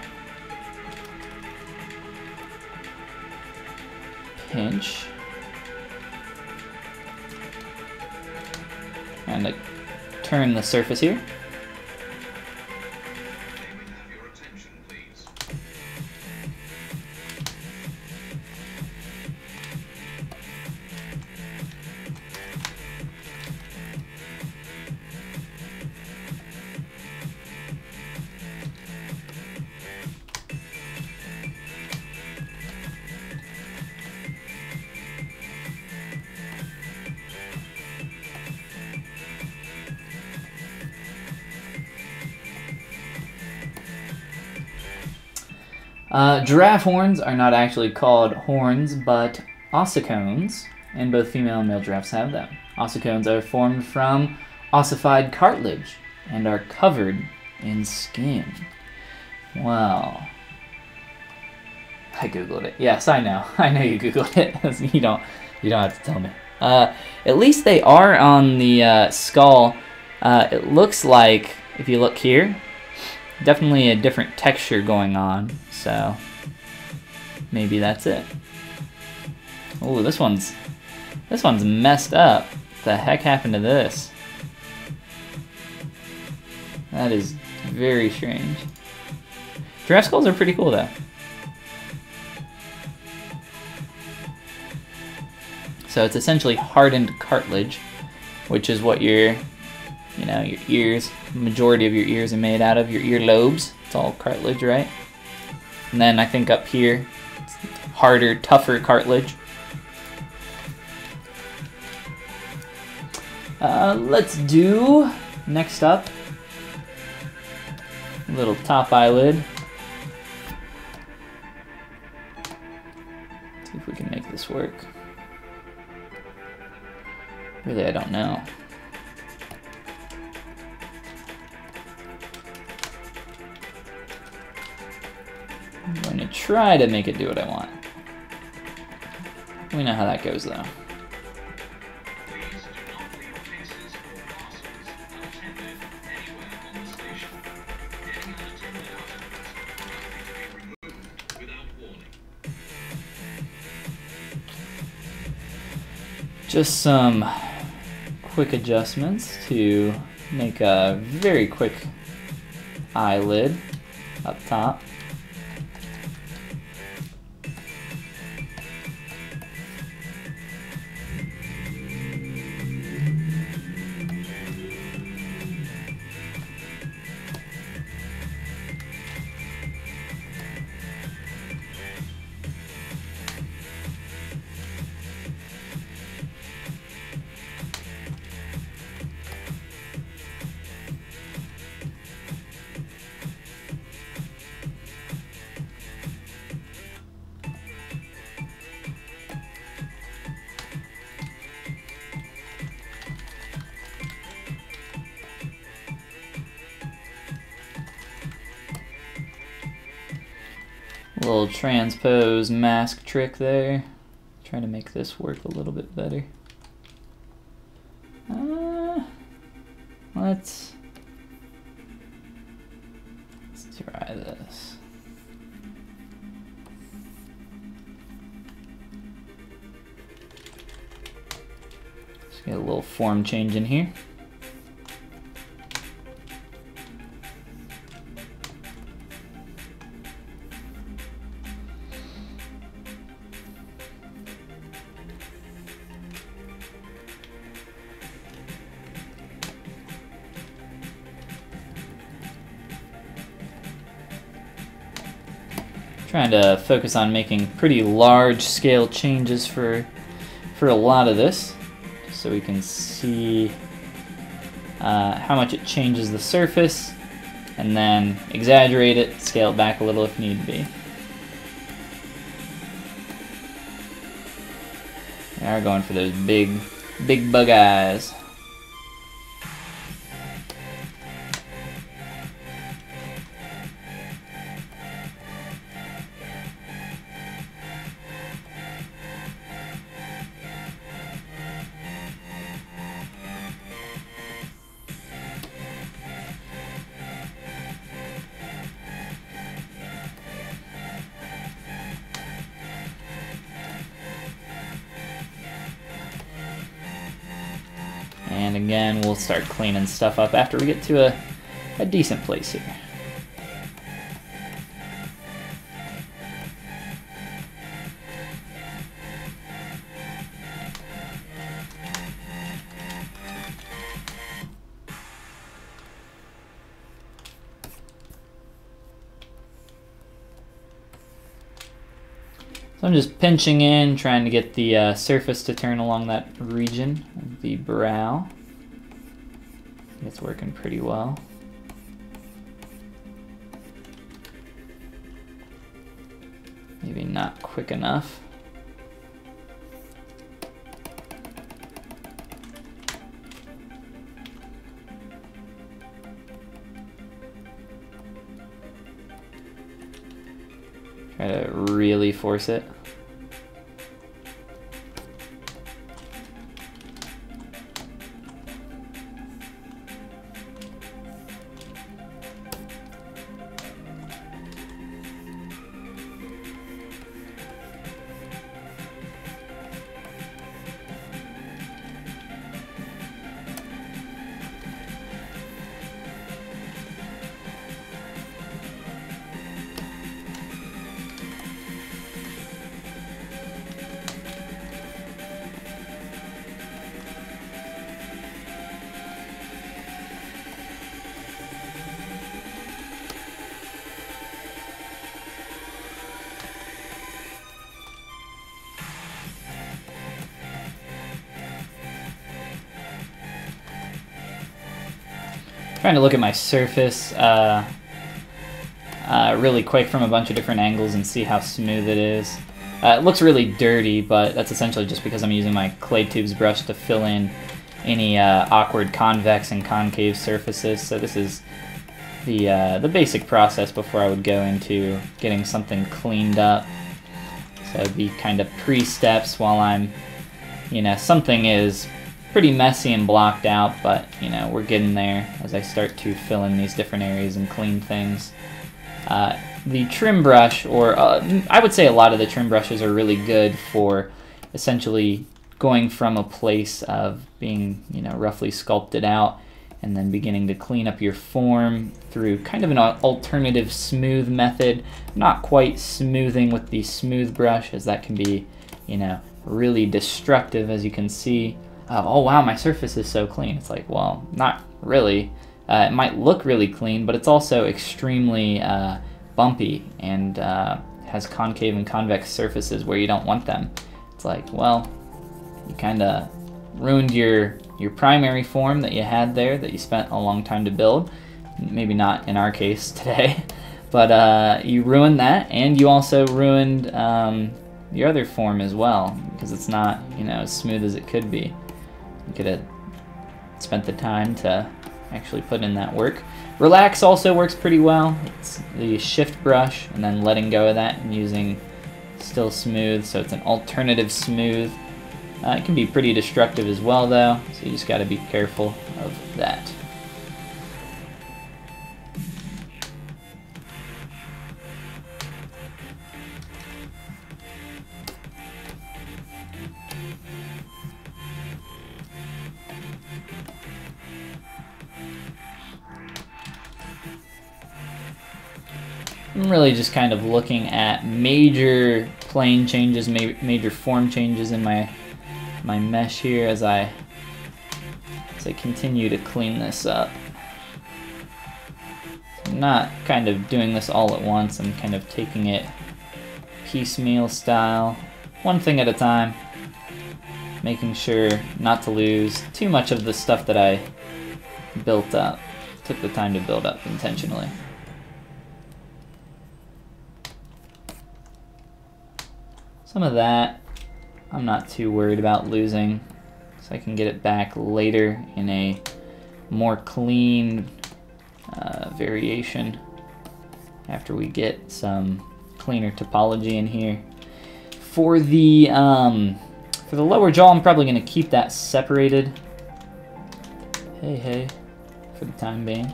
pinch. And turn the surface here. Giraffe horns are not actually called horns, but ossicones, and both female and male giraffes have them. Ossicones are formed from ossified cartilage and are covered in skin. Wow. I googled it. Yes, I know. I know you googled it. you don't have to tell me. At least they are on the skull. It looks like, if you look here, definitely a different texture going on. So maybe that's it. Oh, this one's messed up. What the heck happened to this? That is very strange. Giraffe skulls are pretty cool though. So it's essentially hardened cartilage, which is what your ears, majority of your ears are made out of, your earlobes. It's all cartilage, right? And then I think up here, it's harder, tougher cartilage. Let's do, next up, little top eyelid. See if we can make this work. Really, I don't know. I'm going to try to make it do what I want. We know how that goes, though. Just some quick adjustments to make a very quick eyelid up top. Little transpose mask trick there. Try to make this work a little bit better. Let's try this. Just get a little form change in here. Trying to focus on making pretty large scale changes for a lot of this, just so we can see how much it changes the surface, and then exaggerate it, scale it back a little if need be. We are going for those big bug eyes. And again, we'll start cleaning stuff up after we get to a decent place here. So I'm just pinching in, trying to get the surface to turn along that region of the brow. It's working pretty well. Maybe not quick enough. Try to really force it. Trying to look at my surface really quick from a bunch of different angles and see how smooth it is. It looks really dirty, but that's essentially just because I'm using my clay tubes brush to fill in any awkward convex and concave surfaces. So this is the basic process before I would go into getting something cleaned up. So it'd be kind of pre-steps while I'm, something is pretty messy and blocked out, but we're getting there as I start to fill in these different areas and clean things. The trim brush, or I would say a lot of the trim brushes are really good for essentially going from a place of being roughly sculpted out and then beginning to clean up your form through kind of an alternative smooth method. Not quite smoothing with the smooth brush, as that can be really destructive, as you can see. Oh wow, my surface is so clean. It's like, well, not really. It might look really clean, but it's also extremely bumpy and has concave and convex surfaces where you don't want them. It's like, well, you kind of ruined your primary form that you had there that you spent a long time to build. Maybe not in our case today, but you ruined that, and you also ruined your other form as well, because it's not as smooth as it could be. You could have spent the time to actually put in that work. Relax also works pretty well. It's the shift brush and then letting go of that and using still smooth, so it's an alternative smooth. It can be pretty destructive as well though, so you just got to be careful of that. I'm really just kind of looking at major plane changes, major form changes in my mesh here as I continue to clean this up. I'm not kind of doing this all at once. I'm kind of taking it piecemeal style, one thing at a time, making sure not to lose too much of the stuff that I built up, took the time to build up intentionally. Some of that I'm not too worried about losing, so I can get it back later in a more clean variation after we get some cleaner topology in here. For the lower jaw, I'm probably going to keep that separated. Hey, for the time being.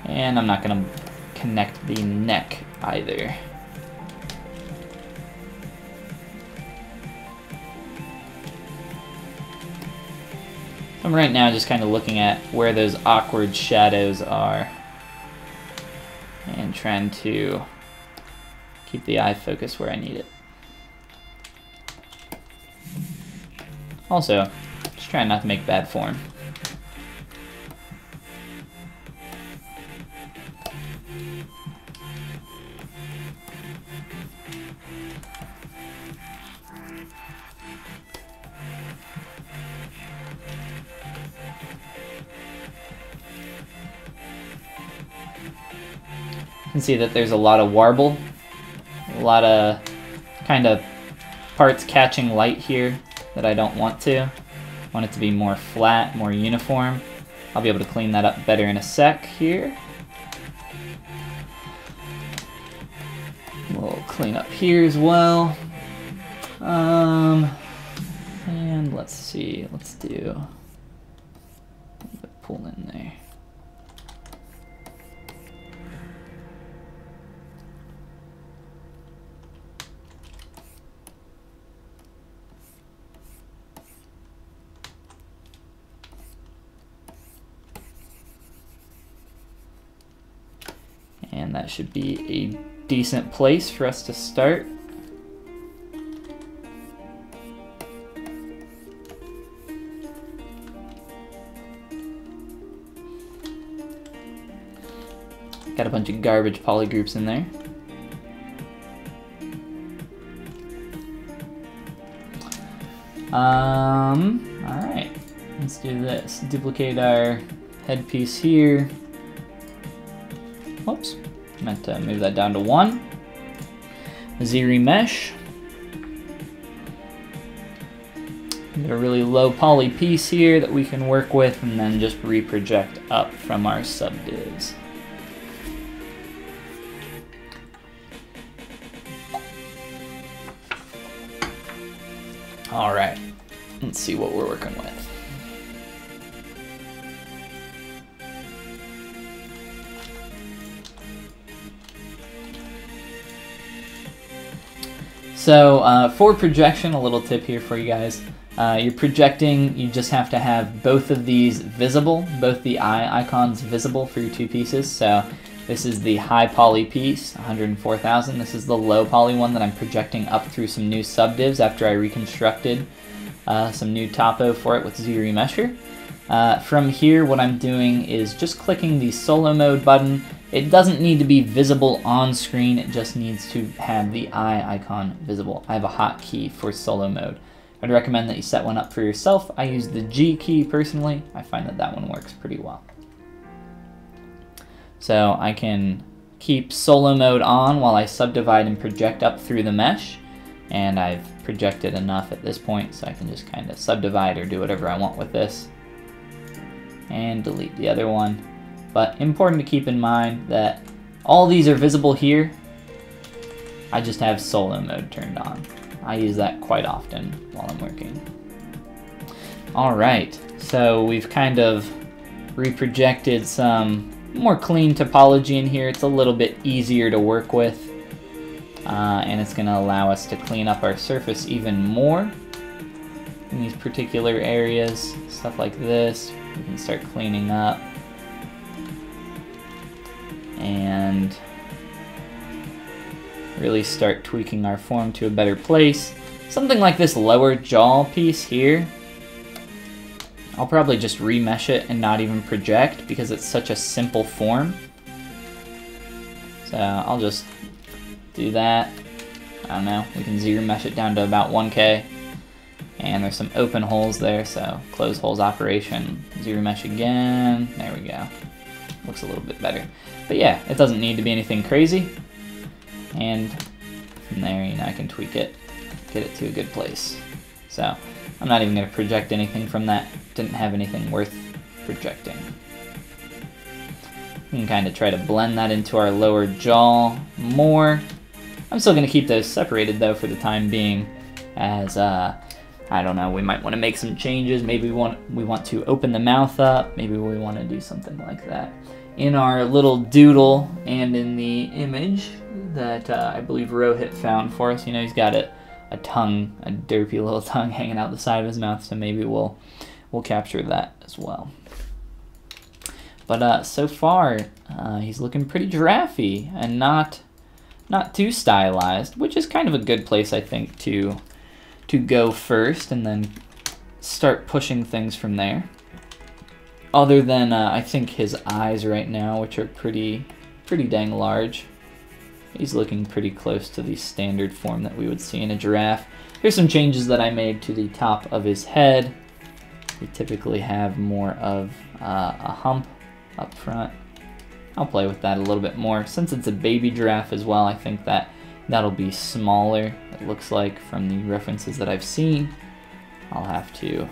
And I'm not going to connect the neck either. I'm right now just kind of looking at where those awkward shadows are and trying to keep the eye focused where I need it. Also, just trying not to make bad form. You can see that there's a lot of warble, a lot of kind of parts catching light here that I don't want to. I want it to be more flat, more uniform. I'll be able to clean that up better in a sec here. We'll clean up here as well. And let's see, let's do a little bit pull in there. And that should be a decent place for us to start. Got a bunch of garbage polygroups in there. Alright, let's do this. Duplicate our headpiece here. Whoops, meant to move that down to 1. ZRemesh. Get a really low poly piece here that we can work with and then just reproject up from our subdivs. All right, let's see what we're working with. So for projection, a little tip here for you guys. You're projecting, you just have to have both of these visible, both the eye icons visible for your two pieces. So this is the high poly piece, 104,000. This is the low poly one that I'm projecting up through some new subdivs after I reconstructed some new topo for it with ZRemesher. From here, what I'm doing is just clicking the solo mode button. It doesn't need to be visible on screen, it just needs to have the eye icon visible. I have a hotkey for solo mode. I'd recommend that you set one up for yourself. I use the G key personally. I find that that one works pretty well. So I can keep solo mode on while I subdivide and project up through the mesh. And I've projected enough at this point so I can just kind of subdivide or do whatever I want with this. And delete the other one. But important to keep in mind that all these are visible here. I just have solo mode turned on. I use that quite often while I'm working. Alright, so we've kind of reprojected some more clean topology in here. It's a little bit easier to work with. And it's going to allow us to clean up our surface even more in these particular areas. Stuff like this, we can start cleaning up. And really start tweaking our form to a better place. Something like this lower jaw piece here, I'll probably just remesh it and not even project because it's such a simple form. So I'll just do that. I don't know, we can ZRemesh it down to about 1K. And there's some open holes there, so close holes operation. ZRemesh again, there we go. Looks a little bit better. But yeah, it doesn't need to be anything crazy. And from there, you know, I can tweak it, get it to a good place. So I'm not even going to project anything from that. Didn't have anything worth projecting. We can kind of try to blend that into our lower jaw more. I'm still going to keep those separated though for the time being, as I don't know, we might want to make some changes. Maybe we want to open the mouth up.Maybe we want to do something like that. In our little doodle and in the image that I believe Rohit found for us, you know, he's got a tongue, a derpy little tongue hanging out the side of his mouth, so maybe we'll we'll capture that as well. But so far, he's looking pretty giraffe and not too stylized, which is kind of a good place, I think, to go first and then start pushing things from there. Other than, I think his eyes right now, which are pretty dang large. He's looking pretty close to the standard form that we would see in a giraffe. Here's some changes that I made to the top of his head. We typically have more of a hump up front. I'll play with that a little bit more. Since it's a baby giraffe as well, I think that'll be smaller, it looks like, from the references that I've seen. I'll have to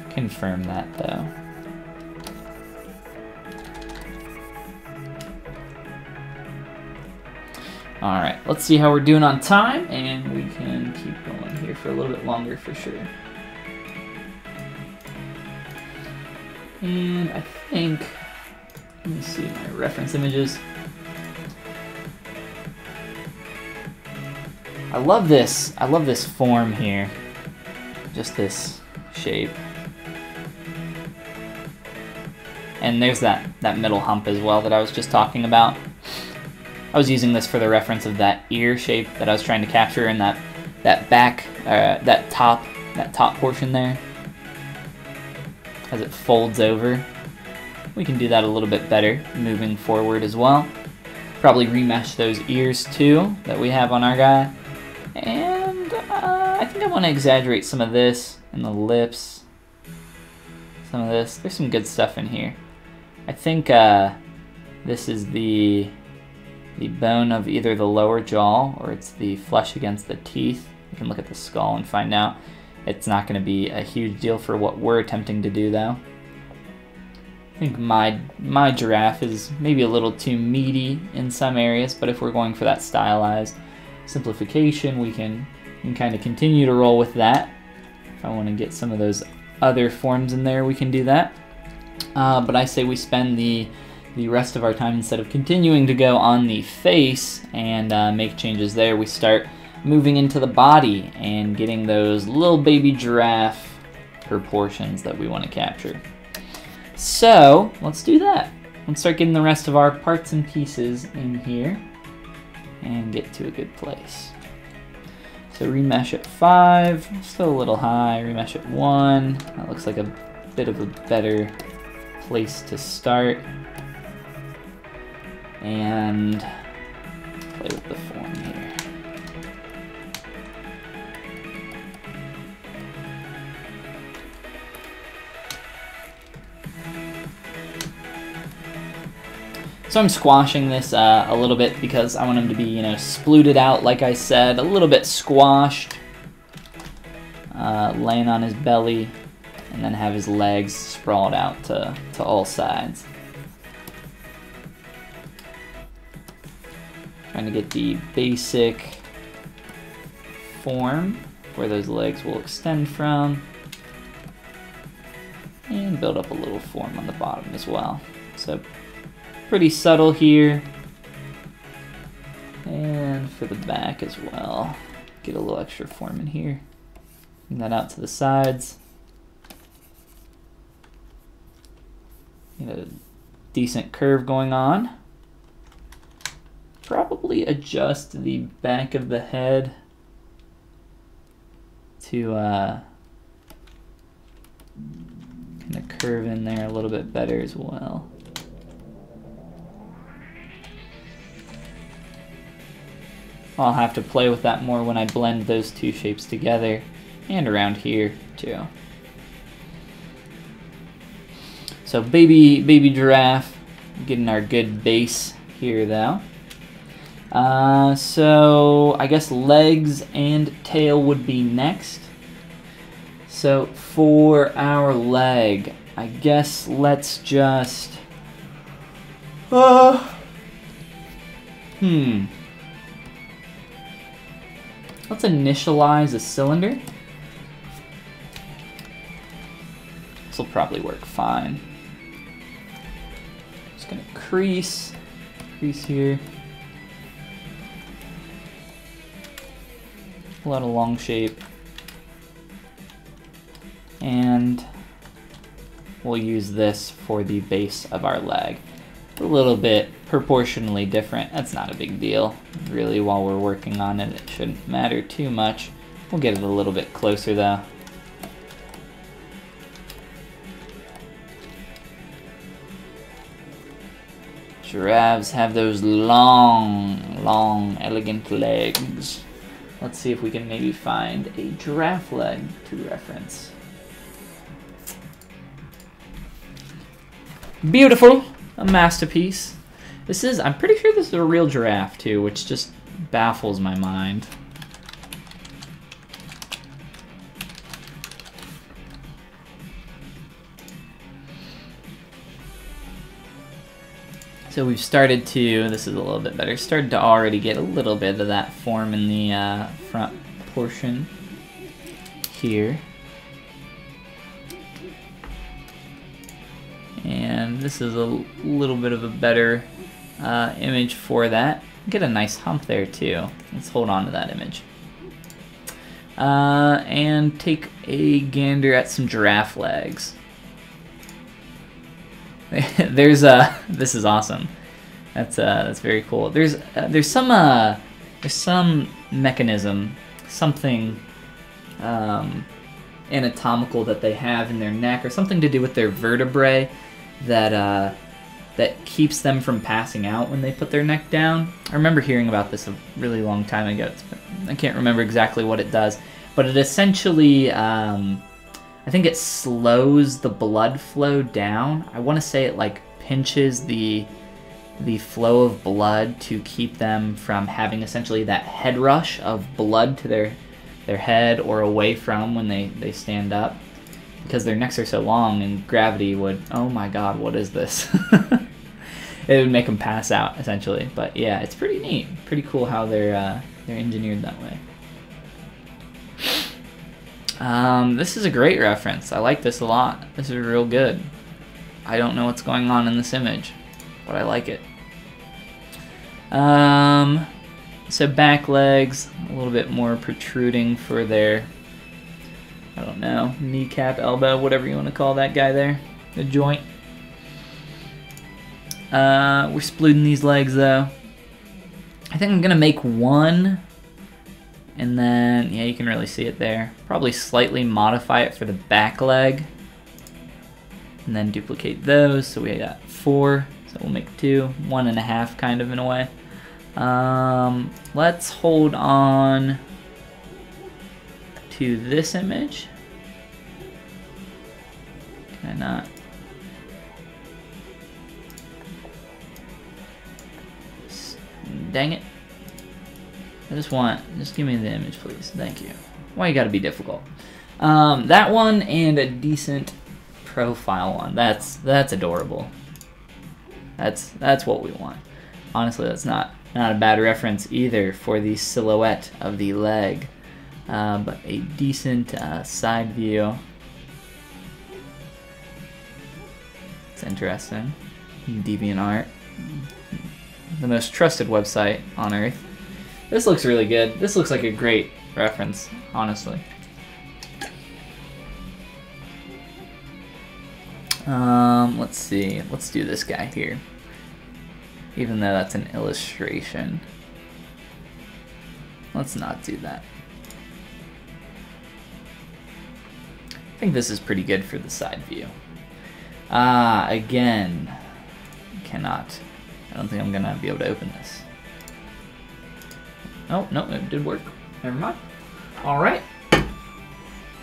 confirm that though. Alright, let's see how we're doing on time, and we can keep going here for a little bit longer for sure. And I think, let me see my reference images. I love this form here. Just this shape. And there's that middle hump as well that I was just talking about. I was using this for the reference of that ear shape that I was trying to capture in that back, that top portion there. As it folds over. We can do that a little bit better moving forward as well. Probably remesh those ears too that we have on our guy. And I think I want to exaggerate some of this and the lips. Some of this. There's some good stuff in here. I think this is the bone of either the lower jaw or it's the flesh against the teeth. You can look at the skull and find out. It's not going to be a huge deal for what we're attempting to do though. I think my giraffe is maybe a little too meaty in some areas, but if we're going for that stylized simplification, we can kind of continue to roll with that. If I want to get some of those other forms in there, we can do that. But I say we spend the rest of our time, instead of continuing to go on the face and make changes there, we start moving into the body and getting those little baby giraffe proportions that we want to capture. So let's do that. Let's start getting the rest of our parts and pieces in here and get to a good place. So remesh at 5, still a little high. Remesh at 1. That looks like a bit of a better place to start. And play with the form here. So I'm squashing this a little bit because I want him to be, splooted out, like I said, a little bit squashed, laying on his belly, and then have his legs sprawled out to all sides. Trying to get the basic form where those legs will extend from, and build up a little form on the bottom as well. So pretty subtle here, and for the back as well, get a little extra form in here. Bring that out to the sides. Get a decent curve going on. Probably adjust the back of the head to kind of curve in there a little bit better as well. I'll have to play with that more when I blend those two shapes together, and around here too. So baby giraffe, getting our good base here though. So I guess legs and tail would be next. So for our leg, I guess let's just let's initialize a cylinder. This will probably work fine. Just gonna crease here. A lot of long shape. And we'll use this for the base of our leg. A little bit proportionally different. That's not a big deal. Really, while we're working on it, it shouldn't matter too much. We'll get it a little bit closer though. Giraffes have those long, elegant legs. Let's see if we can maybe find a giraffe leg to reference. Beautiful, a masterpiece. This is, I'm pretty sure this is a real giraffe too, which just baffles my mind. So we've started to, this is a little bit better, started to already get a little bit of that form in the front portion here. And this is a little bit of a better image for that. Get a nice hump there too. Let's hold on to that image. And take a gander at some giraffe legs. There's this is awesome. That's very cool. There's some mechanism, something anatomical that they have in their neck, or something to do with their vertebrae that that keeps them from passing out when they put their neck down. I remember hearing about this a really long time ago. I can't remember exactly what it does, but it essentially I think it slows the blood flow down. I want to say it like pinches the flow of blood to keep them from having essentially that head rush of blood to their head or away from when they stand up, because their necks are so long and gravity would, oh my god, what is this? It would make them pass out essentially. But yeah, it's pretty neat, pretty cool how they're engineered that way. This is a great reference. I like this a lot. This is real good. I don't know what's going on in this image, but I like it. So back legs, a little bit more protruding for their, I don't know, kneecap, elbow, whatever you want to call that guy there, the joint. We're splooting these legs though. I think I'm gonna make one. And then, yeah, you can really see it there. Probably slightly modify it for the back leg. And then duplicate those, so we got 4. So we'll make 2, 1.5 kind of in a way. Let's hold on to this image. Can I not? Dang it. Just give me the image, please. Thank you. Why you gotta be difficult? That one and a decent profile one. That's adorable. That's what we want. Honestly, that's not a bad reference either for the silhouette of the leg, but a decent side view. It's interesting. DeviantArt, the most trusted website on earth. This looks really good. This looks like a great reference, honestly. Let's see. Let's do this guy here. Even though that's an illustration. Let's not do that. I think this is pretty good for the side view. Again, cannot. I don't think I'm gonna be able to open this. Oh, no, it did work. Never mind. Alright.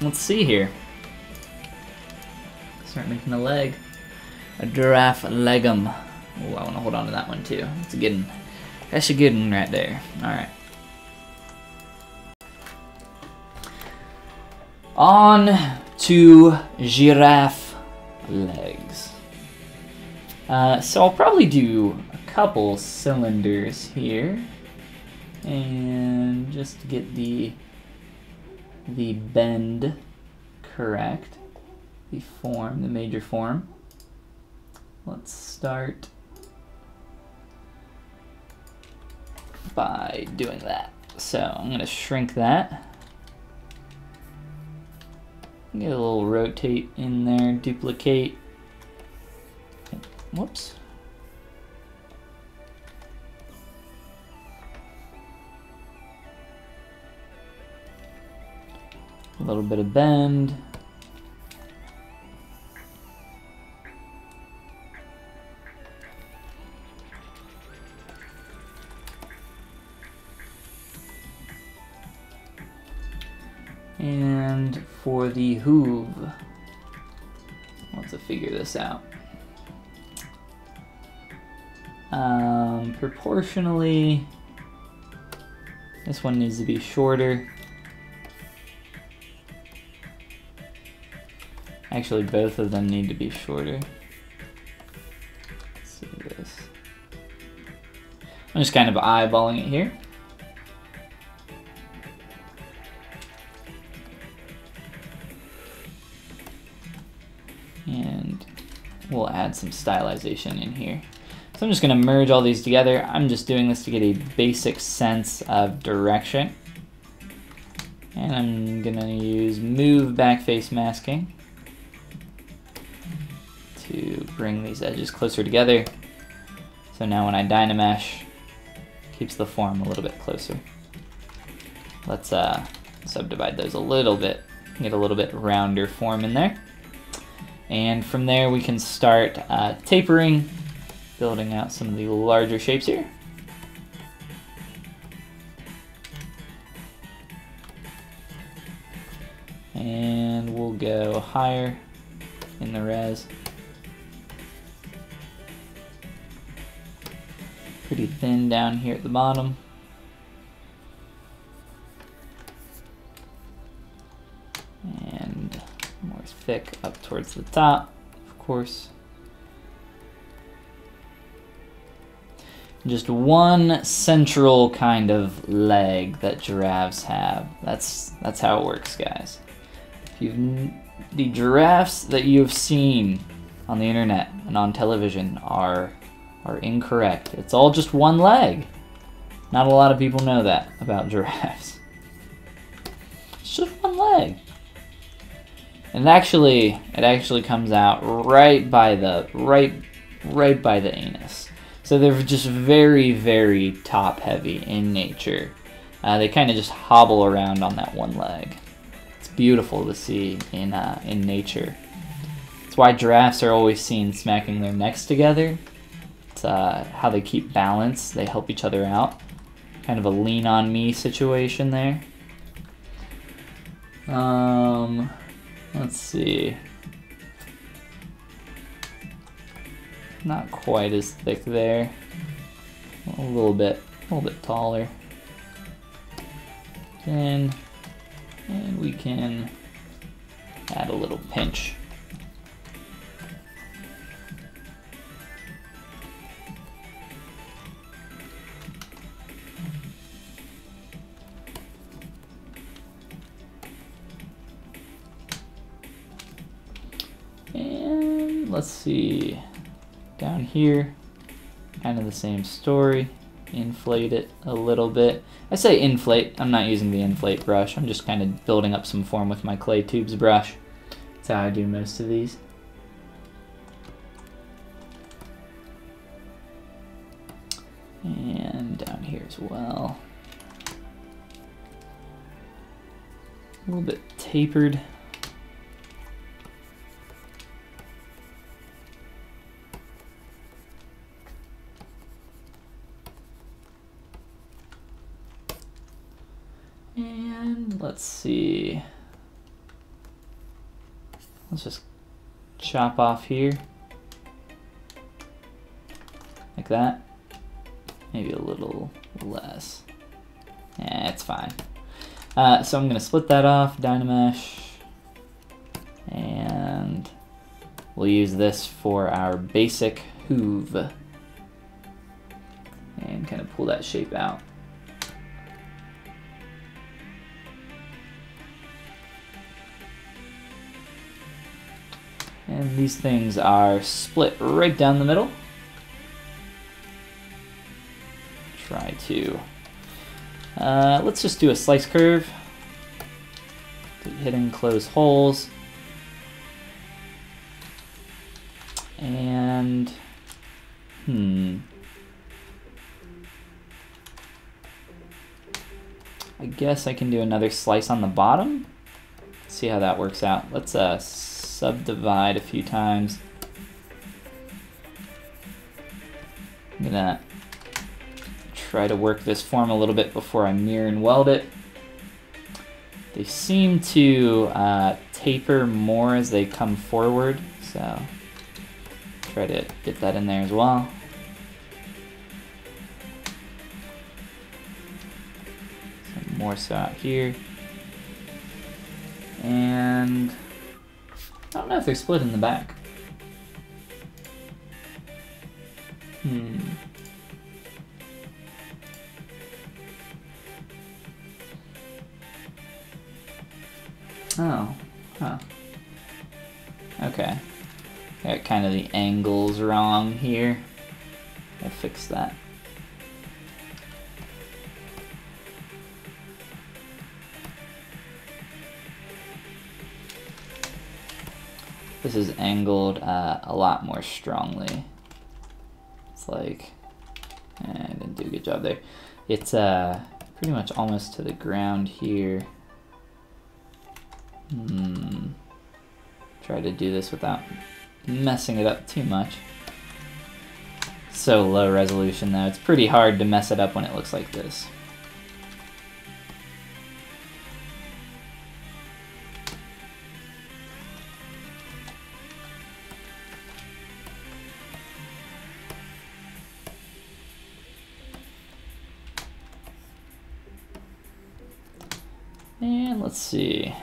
Let's see here. Start making a leg. A giraffe legum. Oh, I want to hold on to that one too. That's a good one. That's a good one right there. Alright. On to giraffe legs. So I'll probably do a couple cylinders here. And just to get the bend correct, the form, the major form. Let's start by doing that. So I'm going to shrink that. Get a little rotate in there, duplicate, Whoops. A little bit of bend. And for the hoof, let's figure this out. Proportionally, this one needs to be shorter. Actually, both of them need to be shorter. Let's see this. I'm just kind of eyeballing it here. And we'll add some stylization in here. So I'm just going to merge all these together. I'm just doing this to get a basic sense of direction. And I'm going to use move backface masking to bring these edges closer together. So now when I Dynamesh, it keeps the form a little bit closer. Let's subdivide those a little bit, get a little bit rounder form in there. And from there we can start tapering, building out some of the larger shapes here. And we'll go higher in the res. Pretty thin down here at the bottom. And more thick up towards the top, of course. Just one central kind of leg that giraffes have. That's how it works, guys. The giraffes that you've seen on the internet and on television are incorrect. It's all just one leg. Not a lot of people know that about giraffes. It's just one leg. And it actually comes out right by the anus. So they're just very, very top heavy in nature. They kind of just hobble around on that one leg. It's beautiful to see in nature. That's why giraffes are always seen smacking their necks together. It's how they keep balance. They help each other out. Kind of a lean on me situation there. Let's see. Not quite as thick there. A little bit taller. And we can add a little pinch. And let's see. Down here, kind of the same story. Inflate it a little bit. I say inflate, I'm not using the inflate brush. I'm just kind of building up some form with my clay tubes brush. That's how I do most of these. And down here as well. A little bit tapered. And let's see. Let's just chop off here. Like that. Maybe a little less. Yeah, it's fine. So I'm going to split that off, Dynamesh. And we'll use this for our basic hoof. And kind of pull that shape out. And these things are split right down the middle. Try to, let's just do a slice curve. Hit and close holes. And I guess I can do another slice on the bottom. See how that works out. Let's subdivide a few times. I'm gonna try to work this form a little bit before I mirror and weld it. They seem to taper more as they come forward, so try to get that in there as well. Some more so out here. And I don't know if they're split in the back. Oh, huh. Okay. Got kind of the angles wrong here. We'll fix that. This is angled a lot more strongly. It's like, I didn't do a good job there. It's pretty much almost to the ground here. Try to do this without messing it up too much. So low resolution though, it's pretty hard to mess it up when it looks like this. And let's see.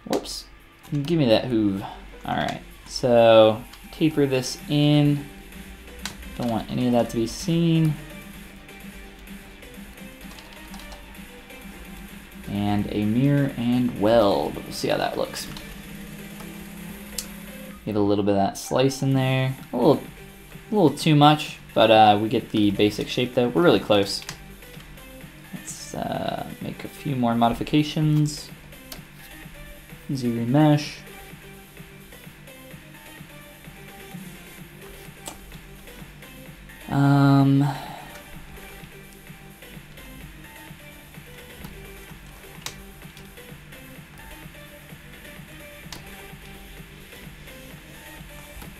Whoops. Give me that hoove. Alright, so taper this in. Don't want any of that to be seen. And a mirror and weld. We'll see how that looks. Get a little bit of that slice in there. A little too much, but we get the basic shape though. We're really close. Let's make a few more modifications. ZBrush.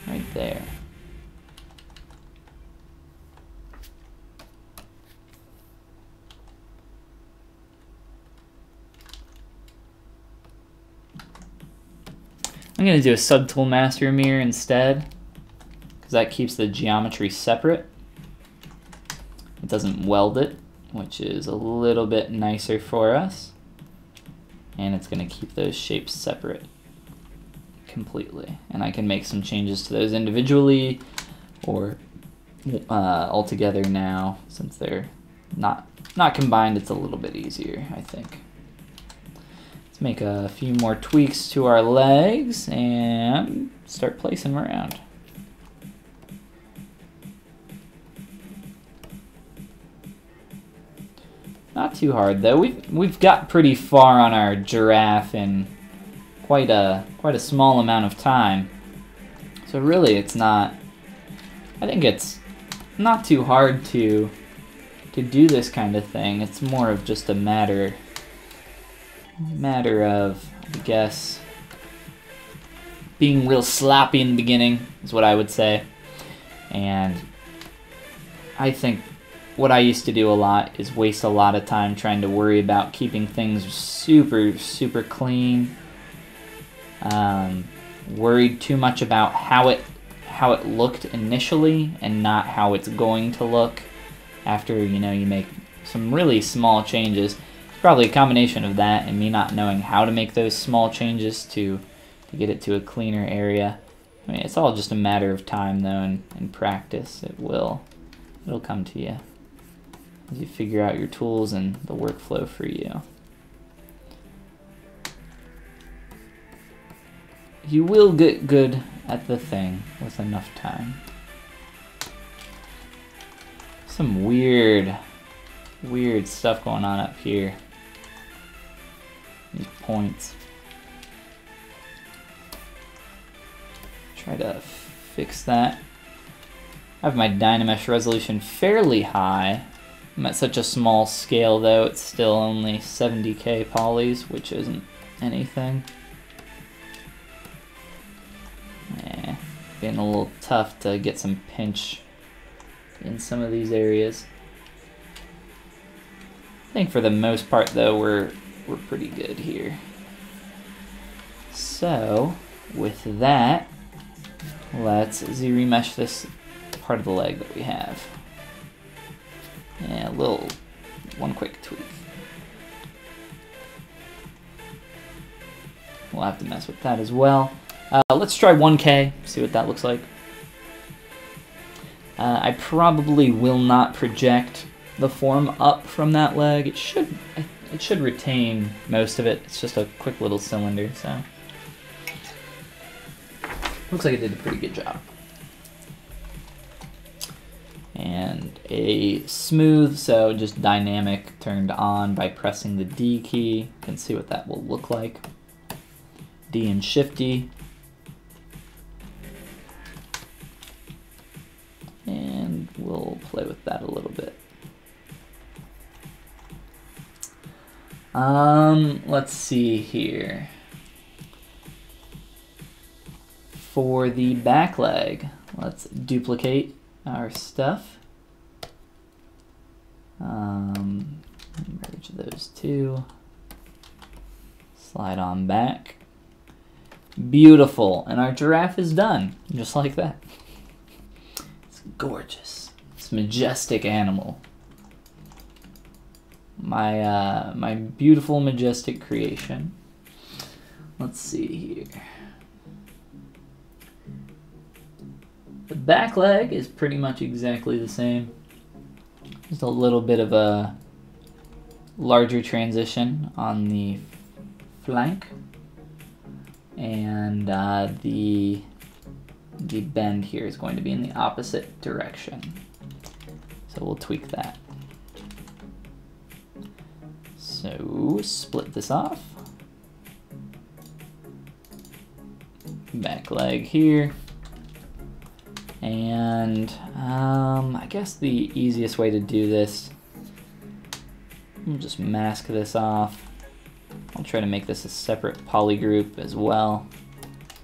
Right there. I'm going to do a subtool master mirror instead, because that keeps the geometry separate. It doesn't weld it, which is a little bit nicer for us. And it's going to keep those shapes separate completely. And I can make some changes to those individually or all together now. Since they're not combined, it's a little bit easier, I think. Let's make a few more tweaks to our legs and start placing them around. Not too hard though. We've got pretty far on our giraffe in quite a small amount of time. So really, it's not. I think it's not too hard to do this kind of thing. It's more of just a matter of, I guess, being real sloppy in the beginning is what I would say. And I think what I used to do a lot is waste a lot of time trying to worry about keeping things super clean. Worried too much about how it looked initially and not how it's going to look after, you know, you make some really small changes. It's probably a combination of that and me not knowing how to make those small changes to get it to a cleaner area. I mean, it's all just a matter of time though, and practice. It'll come to you as you figure out your tools and the workflow for you. You will get good at the thing with enough time. Some weird stuff going on up here. These points. Try to fix that. I have my Dynamesh resolution fairly high. I'm at such a small scale though, it's still only 70k polys, which isn't anything. Getting a little tough to get some pinch in some of these areas. I think for the most part though, we're pretty good here. So with that, let's Z-remesh this part of the leg that we have. Yeah, one quick tweak. We'll have to mess with that as well. Let's try 1K, see what that looks like. I probably will not project the form up from that leg. It should retain most of it. It's just a quick little cylinder, so looks like it did a pretty good job. And a smooth, so just dynamic turned on by pressing the D key. You can see what that will look like. D and Shift-D. And we'll play with that a little bit. Let's see here. For the back leg, let's duplicate our stuff. Merge those two. Slide on back. Beautiful, and our giraffe is done, just like that. It's gorgeous. It's a majestic animal. My beautiful, majestic creation. Let's see here. The back leg is pretty much exactly the same. Just a little bit of a larger transition on the flank, and the bend here is going to be in the opposite direction. So we'll tweak that. So split this off. Back leg here. And I guess the easiest way to do this, I'll just mask this off. I'll try to make this a separate poly group as well,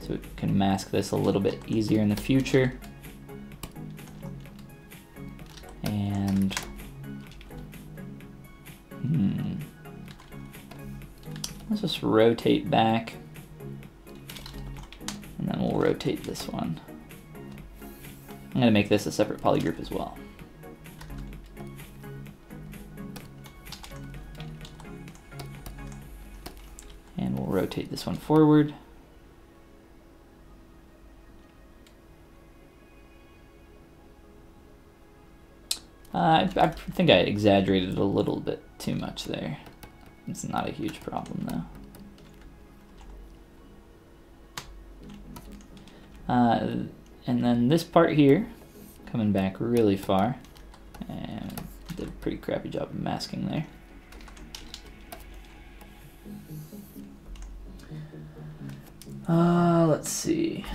so we can mask this a little bit easier in the future. And let's just rotate back, and then we'll rotate this one. I'm going to make this a separate poly group as well. And we'll rotate this one forward. I think I exaggerated a little bit too much there. It's not a huge problem though. And then this part here, coming back really far, and did a pretty crappy job of masking there. Let's see.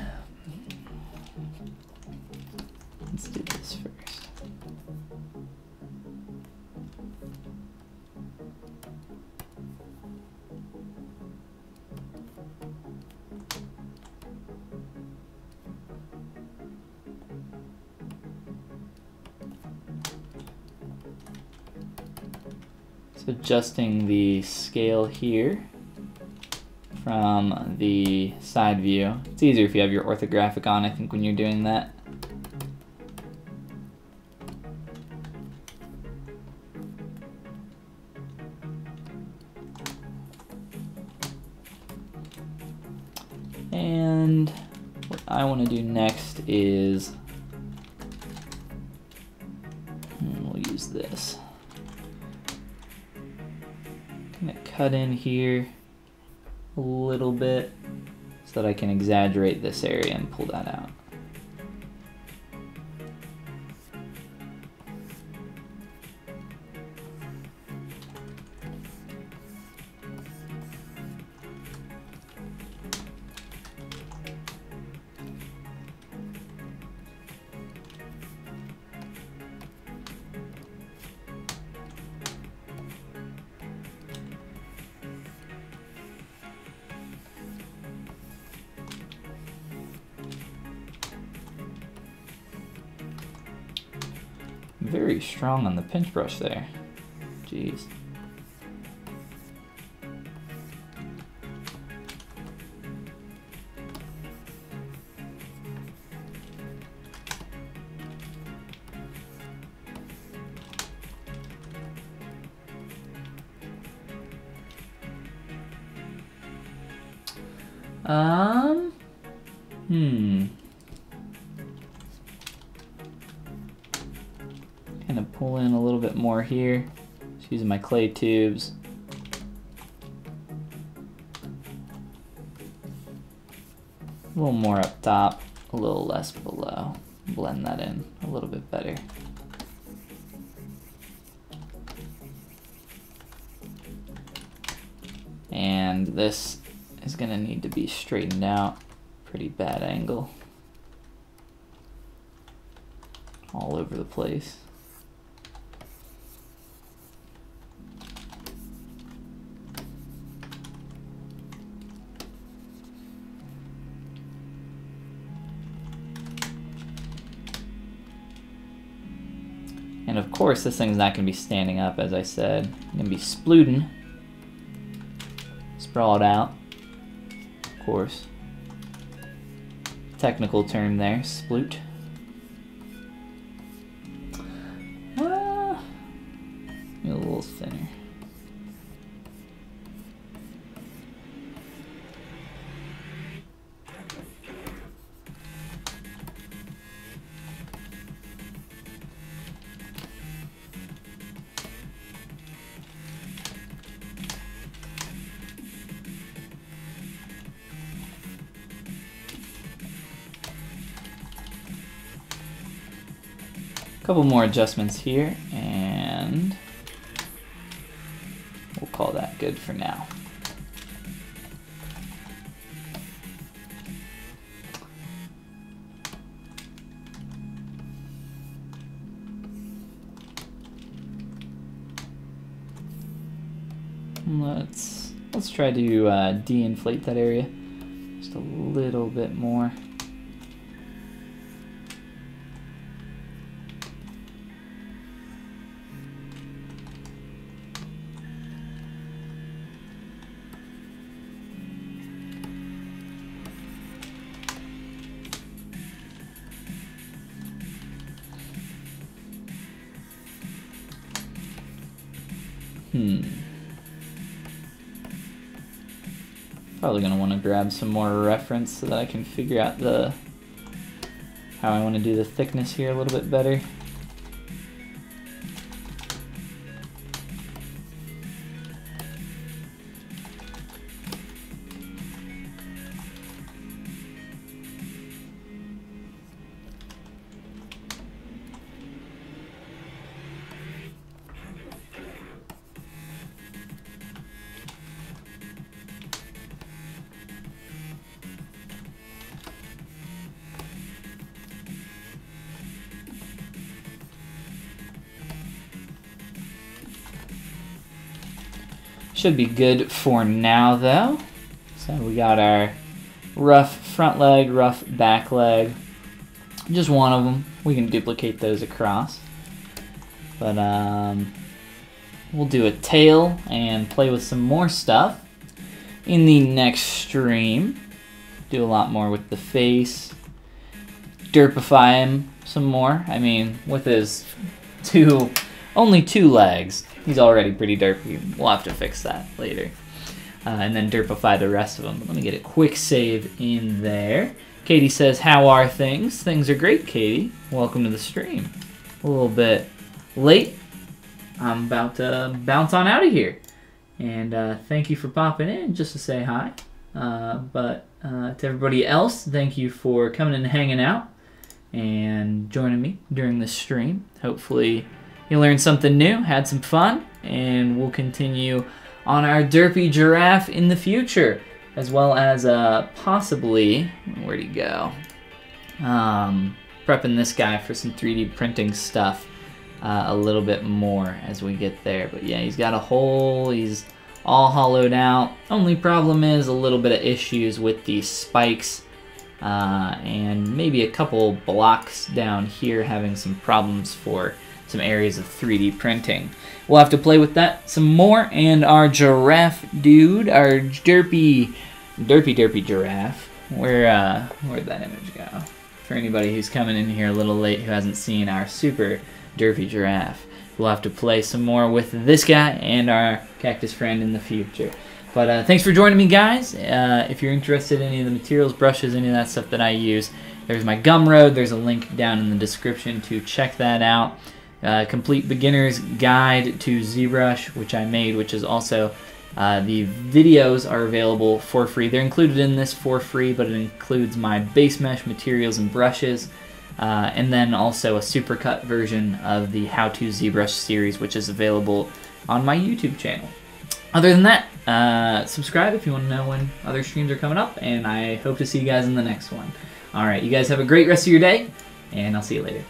Let's do this first. So adjusting the scale here from the side view. It's easier if you have your orthographic on, I think, when you're doing that. And what I want to do next is, we'll use this. I'm going to cut in here a little bit so that I can exaggerate this area and pull that out. very strong on the pinch brush there. Jeez. Kind of pull in a little bit more here. Just using my clay tubes. A little more up top, a little less below. Blend that in a little bit better. And this is gonna need to be straightened out. Pretty bad angle. All over the place. And of course, this thing's not going to be standing up, as I said. It's going to be splooting. Sprawled out, of course. Technical term there, sploot. A little thinner. Couple more adjustments here, and we'll call that good for now. Let's try to de-inflate that area just a little bit more. Probably gonna want to grab some more reference so that I can figure out how I want to do the thickness here a little bit better. Should be good for now, though. So we got our rough front leg, rough back leg. Just one of them. We can duplicate those across. But we'll do a tail and play with some more stuff in the next stream. Do a lot more with the face. Derpify him some more. I mean, with his only two legs, he's already pretty derpy. We'll have to fix that later. And then derpify the rest of them. But let me get a quick save in there. Katie says, how are things? Things are great, Katie. Welcome to the stream. A little bit late. I'm about to bounce on out of here. And thank you for popping in just to say hi. But to everybody else, thank you for coming and hanging out and joining me during this stream. Hopefully you learned something new, had some fun, and we'll continue on our derpy giraffe in the future, as well as possibly, where'd he go? Prepping this guy for some 3D printing stuff a little bit more as we get there. But yeah, he's got a hole, he's all hollowed out. Only problem is a little bit of issues with the spikes and maybe a couple blocks down here having some problems for some areas of 3D printing. We'll have to play with that some more, and our giraffe dude, our derpy giraffe, where'd that image go? For anybody who's coming in here a little late who hasn't seen our super derpy giraffe, we'll have to play some more with this guy and our cactus friend in the future. But thanks for joining me, guys. If you're interested in any of the materials, brushes, any of that stuff that I use, there's my Gumroad. There's a link down in the description to check that out. Complete Beginner's Guide to ZBrush, which I made, which is also, the videos are available for free. They're included in this for free, but it includes my base mesh materials and brushes, and then also a supercut version of the How to ZBrush series, which is available on my YouTube channel. Other than that, subscribe if you want to know when other streams are coming up, and I hope to see you guys in the next one. Alright, you guys have a great rest of your day, and I'll see you later.